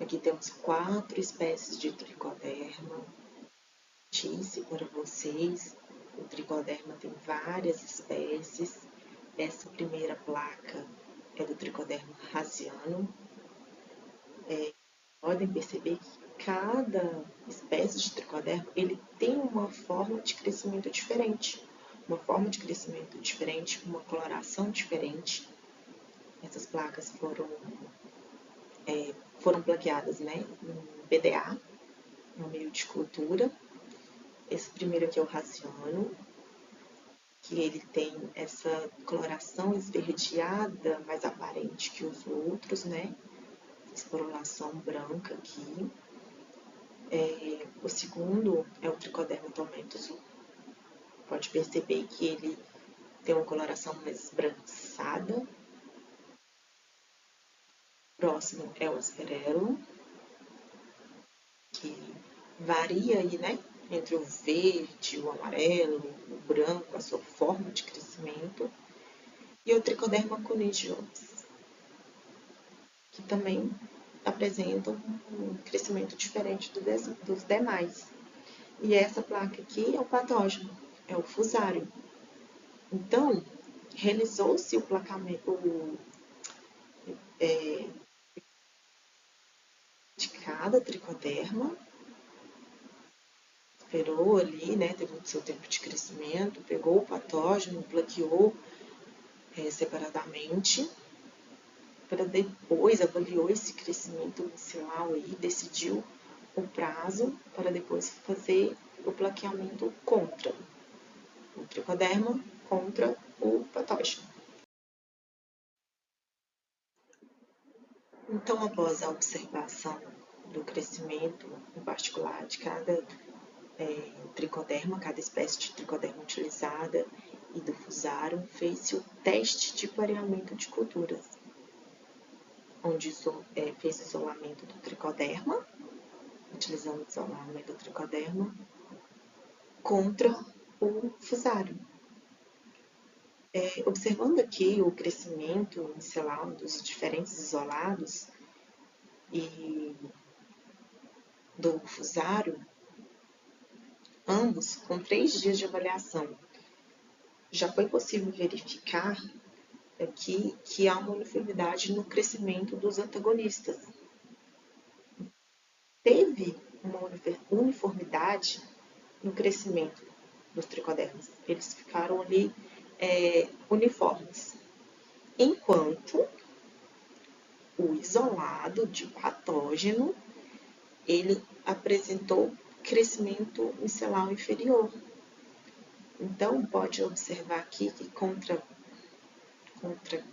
Aqui temos 4 espécies de tricoderma. Disse para vocês, o tricoderma tem várias espécies. Essa primeira placa é do tricoderma rasiano. Podem perceber que cada espécie de tricoderma ele tem uma forma de crescimento diferente. Uma forma de crescimento diferente, uma coloração diferente. Essas placas foram plaqueadas, né, em PDA, no meio de cultura. Esse primeiro aqui é o rasiano, que ele tem essa coloração esverdeada mais aparente que os outros, né? Esporulação branca aqui. O segundo é o Tricoderma tomentosus. Pode perceber que ele tem uma coloração mais esbranquiçada. Próximo é o Asperellum, que varia aí, né? Entre o verde, o amarelo, o branco, a sua forma de crescimento. E o Tricoderma conijones, que também apresentam um crescimento diferente dos demais. E essa placa aqui é o patógeno, é o fusário. Então, realizou-se o placamento de cada tricoderma, esperou ali, né, teve o seu tempo de crescimento, pegou o patógeno, plaqueou separadamente, para depois avaliou esse crescimento micelar aí, decidiu o prazo para depois fazer o plaqueamento contra o tricoderma, contra o patógeno. Então, após a observação do crescimento, em particular, de cada tricoderma, cada espécie de tricoderma utilizada e do fusário, fez-se o teste de pareamento de culturas, onde fez o isolamento do tricoderma, utilizando o isolamento do tricoderma, contra o fusário. Observando aqui o crescimento micelar dos diferentes isolados e do fusário, ambos com 3 dias de avaliação, já foi possível verificar aqui que há uma uniformidade no crescimento dos antagonistas. Teve uma uniformidade no crescimento dos tricodermas. Eles ficaram ali uniformes. Enquanto o isolado de patógeno, ele apresentou crescimento micelar inferior. Então, pode observar aqui que contra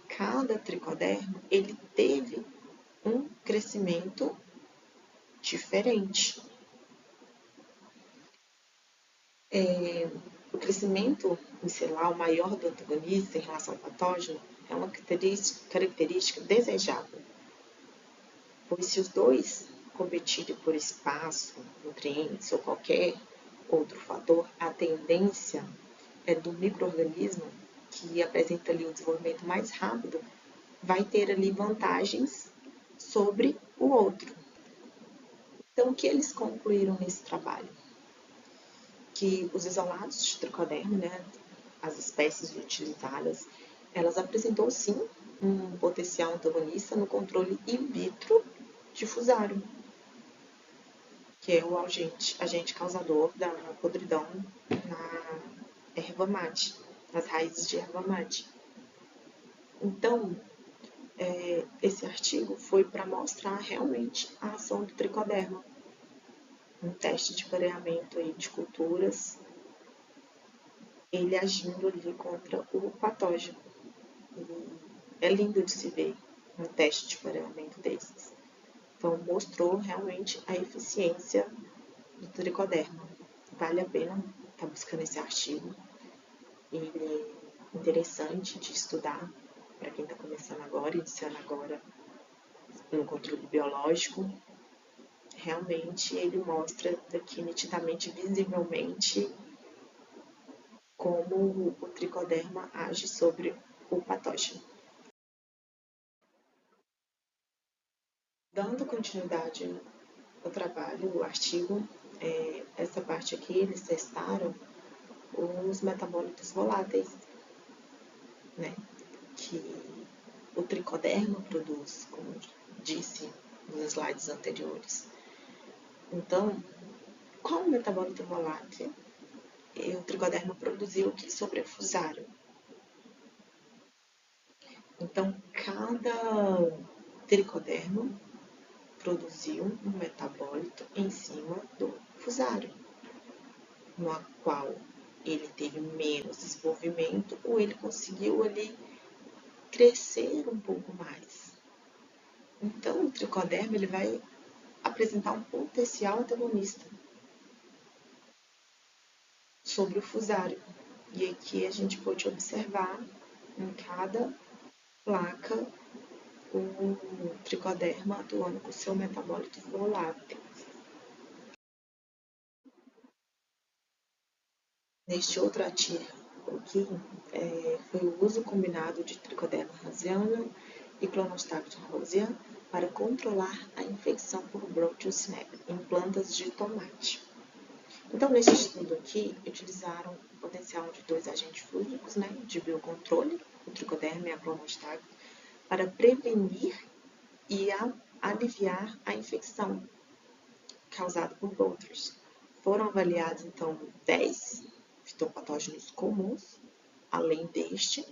cada tricoderma, ele teve um crescimento diferente. O crescimento micelar maior do antagonista em relação ao patógeno é uma característica desejável, pois se os dois competirem por espaço, nutrientes ou qualquer outro fator, a tendência é do micro-organismo que apresenta ali o desenvolvimento mais rápido, vai ter ali vantagens sobre o outro. Então, o que eles concluíram nesse trabalho? Que os isolados de tricoderma, né, as espécies utilizadas, elas apresentou sim um potencial antagonista no controle in vitro de fusário, que é o agente causador da podridão na erva mate, nas raízes de erva mate. Então, esse artigo foi para mostrar realmente a ação do tricoderma, um teste de pareamento aí de culturas, ele agindo ali contra o patógeno. E é lindo de se ver um teste de pareamento desses. Então, mostrou realmente a eficiência do tricoderma. Vale a pena estar buscando esse artigo. Ele é interessante de estudar para quem está começando agora, iniciando agora no controle biológico. Realmente ele mostra daqui nitidamente, visivelmente, como o tricoderma age sobre o patógeno. Dando continuidade ao trabalho, o artigo, essa parte aqui, eles testaram os metabólitos voláteis, né, que o tricoderma produz, como disse nos slides anteriores. Então, qual o metabólito volátil o tricoderma produziu aqui sobre o fusário? Então, cada tricoderma produziu um metabólito em cima do fusário, no qual ele teve menos desenvolvimento ou ele conseguiu ali crescer um pouco mais. Então, o tricoderma ele vai apresentar um potencial antagonista sobre o fusário. E aqui a gente pode observar em cada placa o tricoderma atuando com seu metabólito volátil. Neste outro artigo aqui, foi o uso combinado de tricoderma rasiana e clonostato rosea para controlar a infecção por Brotius snap em plantas de tomate. Então, nesse estudo aqui, utilizaram o potencial de dois agentes fúngicos, né, de biocontrole, o tricoderma e a clonostase, para prevenir e aliviar a infecção causada por Botrytis. Foram avaliados, então, 10 fitopatógenos comuns, além deste.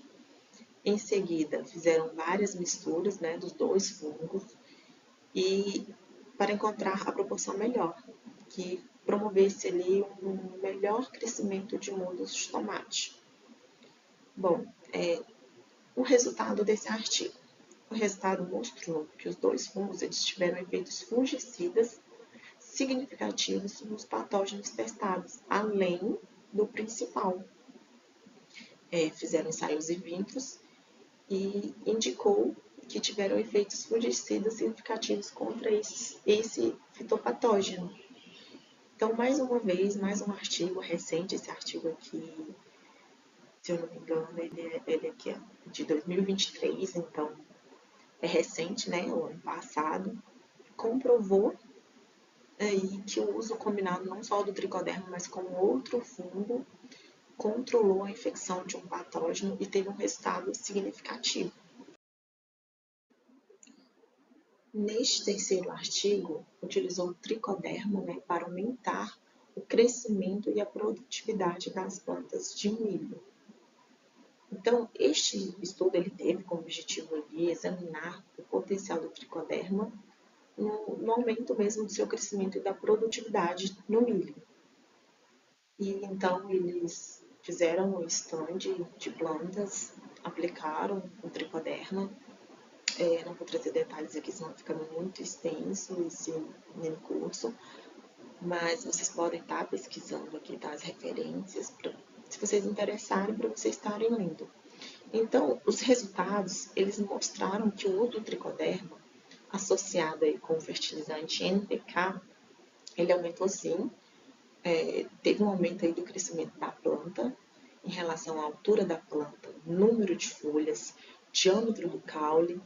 Em seguida, fizeram várias misturas, né, dos dois fungos e para encontrar a proporção melhor, que promovesse ali um melhor crescimento de mudas de tomate. Bom, o resultado desse artigo. O resultado mostrou que os dois fungos eles tiveram efeitos fungicidas significativos nos patógenos testados, além do principal. Fizeram ensaios in vitro e indicou que tiveram efeitos fungicidas significativos contra esse fitopatógeno. Então, mais uma vez, mais um artigo recente, esse artigo aqui, se eu não me engano, ele aqui é de 2023, então é recente, né, o ano passado, comprovou aí que o uso combinado não só do tricoderma, mas com outro fungo, controlou a infecção de um patógeno e teve um resultado significativo. Neste terceiro artigo, utilizou o tricoderma, né, para aumentar o crescimento e a produtividade das plantas de milho. Então, este estudo ele teve como objetivo ali examinar o potencial do tricoderma no aumento mesmo do seu crescimento e da produtividade no milho. E então eles fizeram um stand de plantas, aplicaram o tricoderma. Não vou trazer detalhes aqui, senão fica muito extenso esse mini curso, mas vocês podem estar pesquisando aqui, tá, as referências, se vocês interessarem, para vocês estarem lendo. Então, os resultados, eles mostraram que o uso do tricoderma, associado aí com o fertilizante NPK, ele aumentou sim, teve um aumento aí do crescimento da planta, em relação à altura da planta, número de folhas, diâmetro do caule,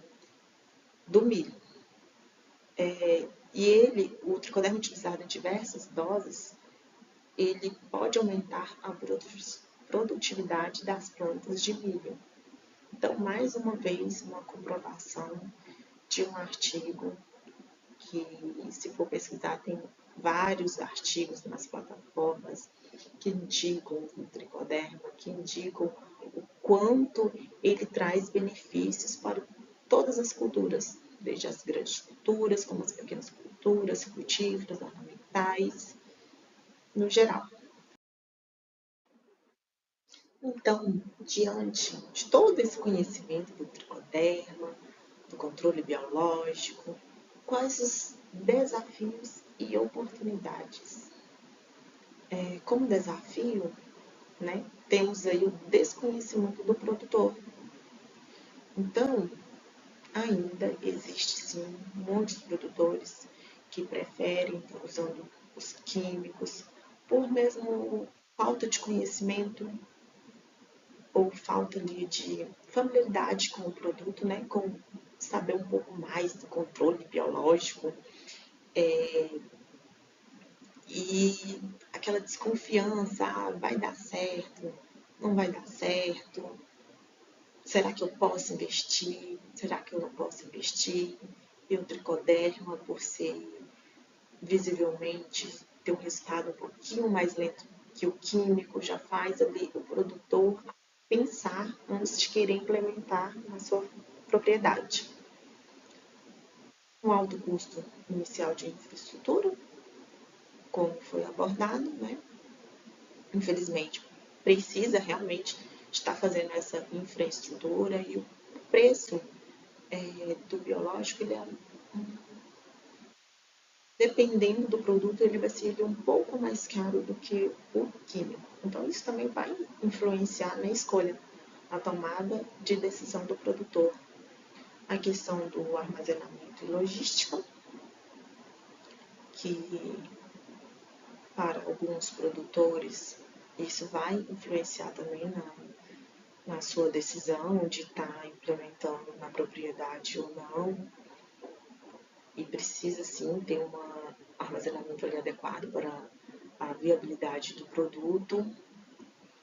do milho. E o tricoderma utilizado em diversas doses, ele pode aumentar a produtividade das plantas de milho. Então, mais uma vez, uma comprovação de um artigo que, se for pesquisar, tem vários artigos nas plataformas que indicam o tricoderma, que indicam o quanto ele traz benefícios para todas as culturas, desde as grandes culturas, como as pequenas culturas, frutíferas, ornamentais, no geral. Então, diante de todo esse conhecimento do tricoderma, do controle biológico, quais os desafios e oportunidades? Como desafio, né, temos aí o desconhecimento do produtor. Então, ainda existe sim muitos produtores que preferem estar usando os químicos por mesmo falta de conhecimento ou falta de familiaridade com o produto, né, com saber um pouco mais do controle biológico e aquela desconfiança, vai dar certo, não vai dar certo, será que eu posso investir, será que eu não posso investir? E o tricoderma, por ser visivelmente ter um resultado um pouquinho mais lento que o químico, já faz ali o produtor pensar antes de querer implementar na sua propriedade. Um alto custo inicial de infraestrutura, como foi abordado, né? Infelizmente, precisa realmente estar fazendo essa infraestrutura e o preço do biológico, ele é, dependendo do produto, ele vai ser um pouco mais caro do que o químico. Então, isso também vai influenciar na escolha, na tomada de decisão do produtor. A questão do armazenamento e logística, que para alguns produtores isso vai influenciar também na sua decisão de estar implementando na propriedade ou não. E precisa sim ter um armazenamento ali adequado para a viabilidade do produto,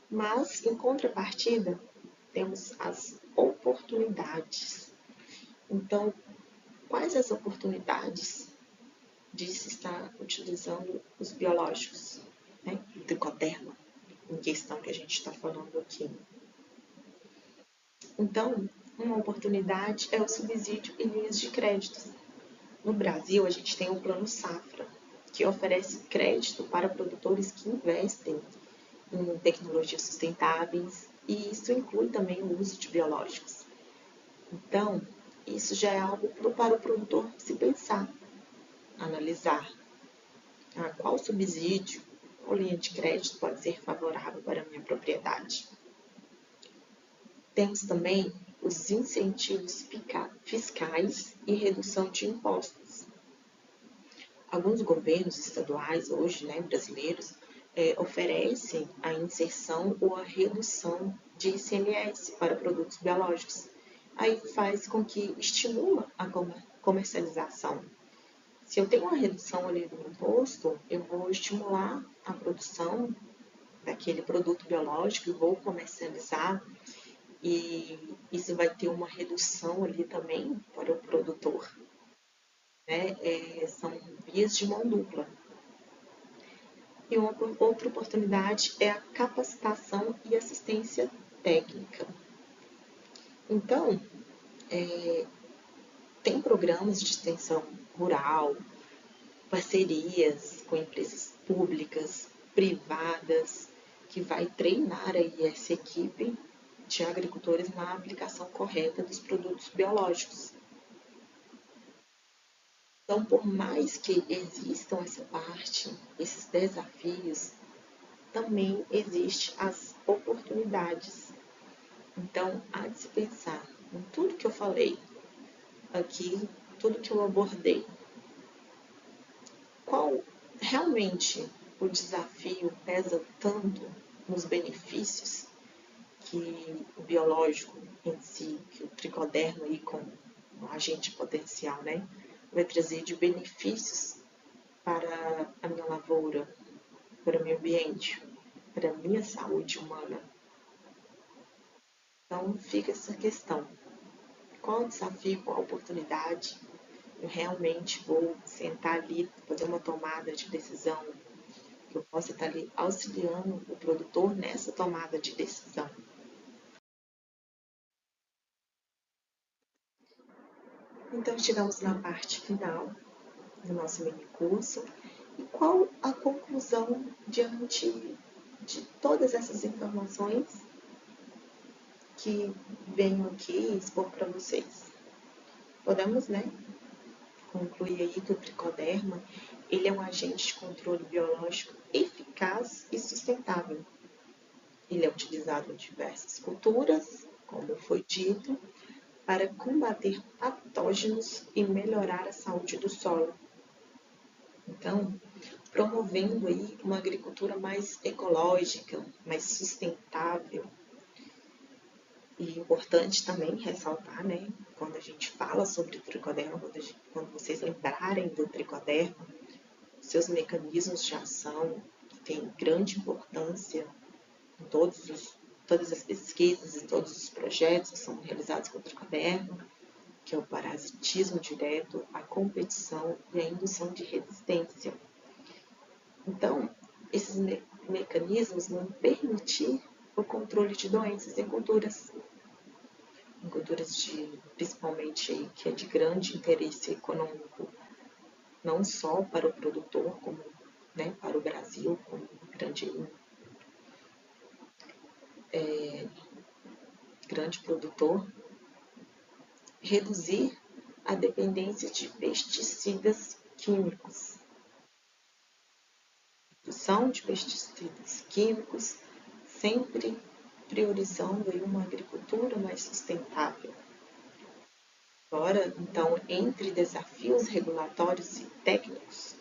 mas, em contrapartida, temos as oportunidades. Então, quais as oportunidades de se estar utilizando os biológicos, né? O tricoderma, em questão que a gente está falando aqui. Então, uma oportunidade é o subsídio em linhas de créditos. No Brasil, a gente tem o Plano Safra, que oferece crédito para produtores que investem em tecnologias sustentáveis, e isso inclui também o uso de biológicos. Então, isso já é algo para o produtor se pensar, analisar qual subsídio ou linha de crédito pode ser favorável para a minha propriedade. Temos também os incentivos fiscais e redução de impostos. Alguns governos estaduais hoje, brasileiros, oferecem a inserção ou a redução de ICMS para produtos biológicos. Aí faz com que estimula a comercialização. Se eu tenho uma redução ali do imposto, eu vou estimular a produção daquele produto biológico e vou comercializar, e isso vai ter uma redução ali também para o produtor. São vias de mão dupla. E uma outra oportunidade é a capacitação e assistência técnica. Então, tem programas de extensão rural, parcerias com empresas públicas, privadas, que vai treinar aí essa equipe de agricultores na aplicação correta dos produtos biológicos. Então, por mais que existam essa parte, esses desafios, também existem as oportunidades. Então, há de se pensar em tudo que eu falei aqui, tudo que eu abordei. Qual realmente o desafio pesa tanto nos benefícios que o biológico em si, que o tricoderma aí como um agente potencial, vai trazer de benefícios para a minha lavoura, para o meio ambiente, para a minha saúde humana. Então fica essa questão. Qual o desafio, qual a oportunidade? Eu realmente vou sentar ali, fazer uma tomada de decisão, que eu possa estar ali auxiliando o produtor nessa tomada de decisão. Então, chegamos na parte final do nosso mini curso. E qual a conclusão diante de todas essas informações que venho aqui expor para vocês? Podemos, concluir aí que o tricoderma ele é um agente de controle biológico eficaz e sustentável. Ele é utilizado em diversas culturas, como foi dito, para combater patógenos e melhorar a saúde do solo. Então, promovendo aí uma agricultura mais ecológica, mais sustentável. E importante também ressaltar, quando a gente fala sobre o tricoderma, quando vocês lembrarem do tricoderma, seus mecanismos de ação, que têm grande importância em todas as pesquisas e todos os projetos que são realizados com o tricoderma, que é o parasitismo direto, a competição e a indução de resistência. Então, esses mecanismos vão permitir o controle de doenças em culturas principalmente que é de grande interesse econômico, não só para o produtor, como para o Brasil, como grande produtor, reduzir a dependência de pesticidas químicos. Redução de pesticidas químicos, sempre priorizando aí uma agricultura mais sustentável. Agora, então, entre desafios regulatórios e técnicos,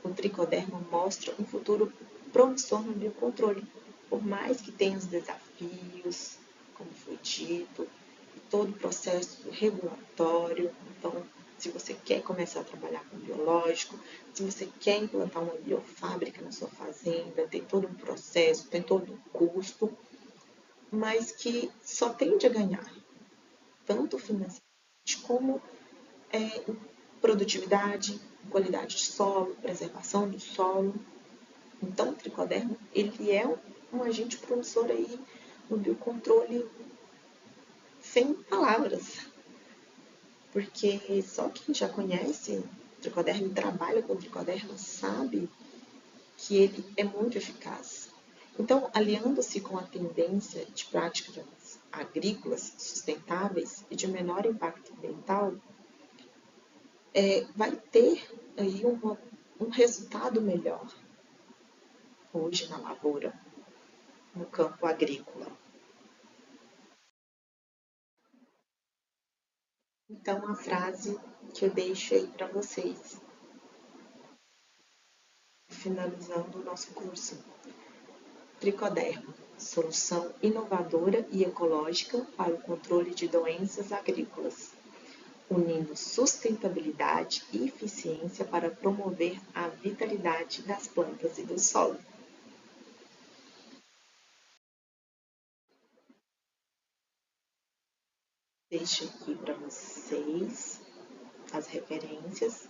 o tricoderma mostra um futuro promissor no biocontrole, por mais que tenha os desafios, como foi dito, todo o processo regulatório. Então, se você quer começar a trabalhar com biológico, se você quer implantar uma biofábrica na sua fazenda, tem todo um processo, tem todo um custo, mas que só tende a ganhar, tanto financeiramente como em produtividade, qualidade de solo, preservação do solo. Então, o tricoderma, ele é um agente promissor aí no biocontrole sem palavras, porque só quem já conhece o tricoderma e trabalha com o tricoderma sabe que ele é muito eficaz. Então, aliando-se com a tendência de práticas agrícolas sustentáveis e de menor impacto ambiental, vai ter aí um resultado melhor hoje na lavoura, no campo agrícola. Então, a frase que eu deixo aí para vocês, finalizando o nosso curso: Tricoderma, solução inovadora e ecológica para o controle de doenças agrícolas, unindo sustentabilidade e eficiência para promover a vitalidade das plantas e do solo. Deixo aqui para vocês as referências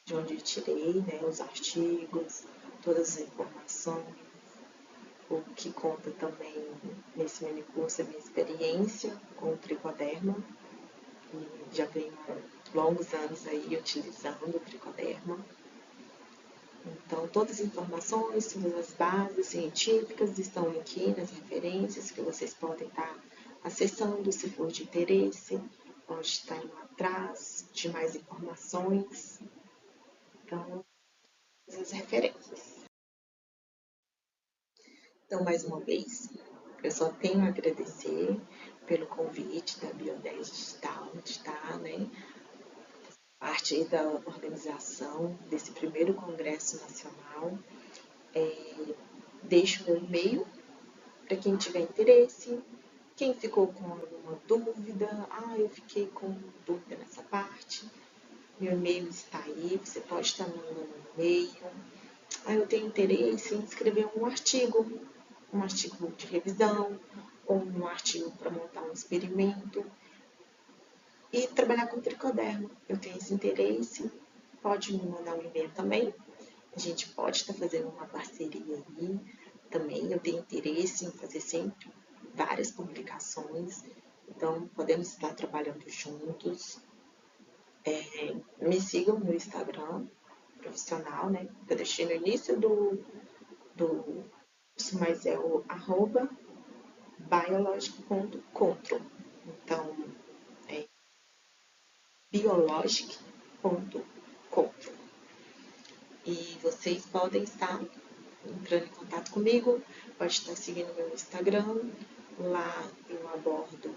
de onde eu tirei, né, os artigos, todas as informações, o que conta também nesse mini curso é a minha experiência com o tricoderma, e já tenho longos anos aí utilizando o tricoderma. Então, todas as informações, todas as bases científicas estão aqui nas referências que vocês podem estar acessando se for de interesse. Pode estar indo atrás de mais informações. Então, as referências. Então, mais uma vez, eu só tenho a agradecer pelo convite da Bio10 Digital de estar, né, parte da organização desse primeiro congresso nacional. Deixo meu e-mail para quem tiver interesse, quem ficou com alguma dúvida, eu fiquei com dúvida nessa parte, meu e-mail está aí, você pode estar mandando um e-mail. Eu tenho interesse em escrever um artigo de revisão, ou um artigo para montar um experimento e trabalhar com tricoderma. Eu tenho esse interesse, pode me mandar um e-mail também. A gente pode estar fazendo uma parceria aí também. Eu tenho interesse em fazer sempre várias publicações, então podemos estar trabalhando juntos. Me sigam no Instagram profissional, né? Eu deixei no início do curso, mas é o @biologic.control. Então, é biologic.control. E vocês podem estar entrando em contato comigo, pode estar seguindo meu Instagram. Lá eu abordo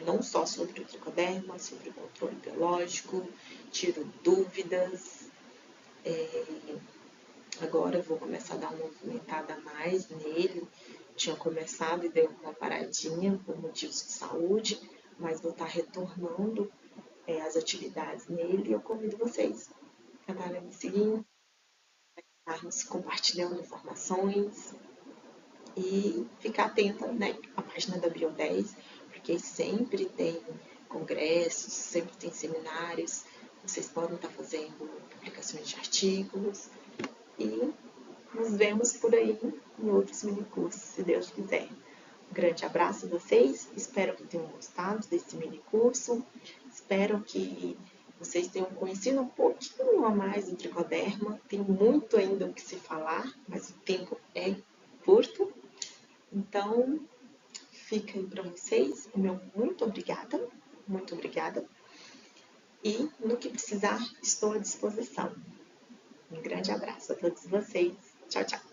não só sobre o tricoderma, mas sobre o controle biológico, tiro dúvidas. Agora eu vou começar a dar uma movimentada a mais nele. Tinha começado e deu uma paradinha por motivos de saúde, mas vou estar retornando as atividades nele e eu convido vocês a estarem me seguindo, estarmos compartilhando informações e ficar atenta, né, à página da Bio10, porque sempre tem congressos, sempre tem seminários, vocês podem estar fazendo publicações de artigos e nos vemos por aí em outros minicursos, se Deus quiser. Um grande abraço a vocês, espero que tenham gostado desse minicurso, espero que vocês tenham conhecido um pouquinho a mais do tricoderma. Tem muito ainda o que se falar, mas o tempo é curto. Então, fica aí para vocês o meu muito obrigada, muito obrigada. E no que precisar, estou à disposição. Um grande abraço a todos vocês. Tchau, tchau.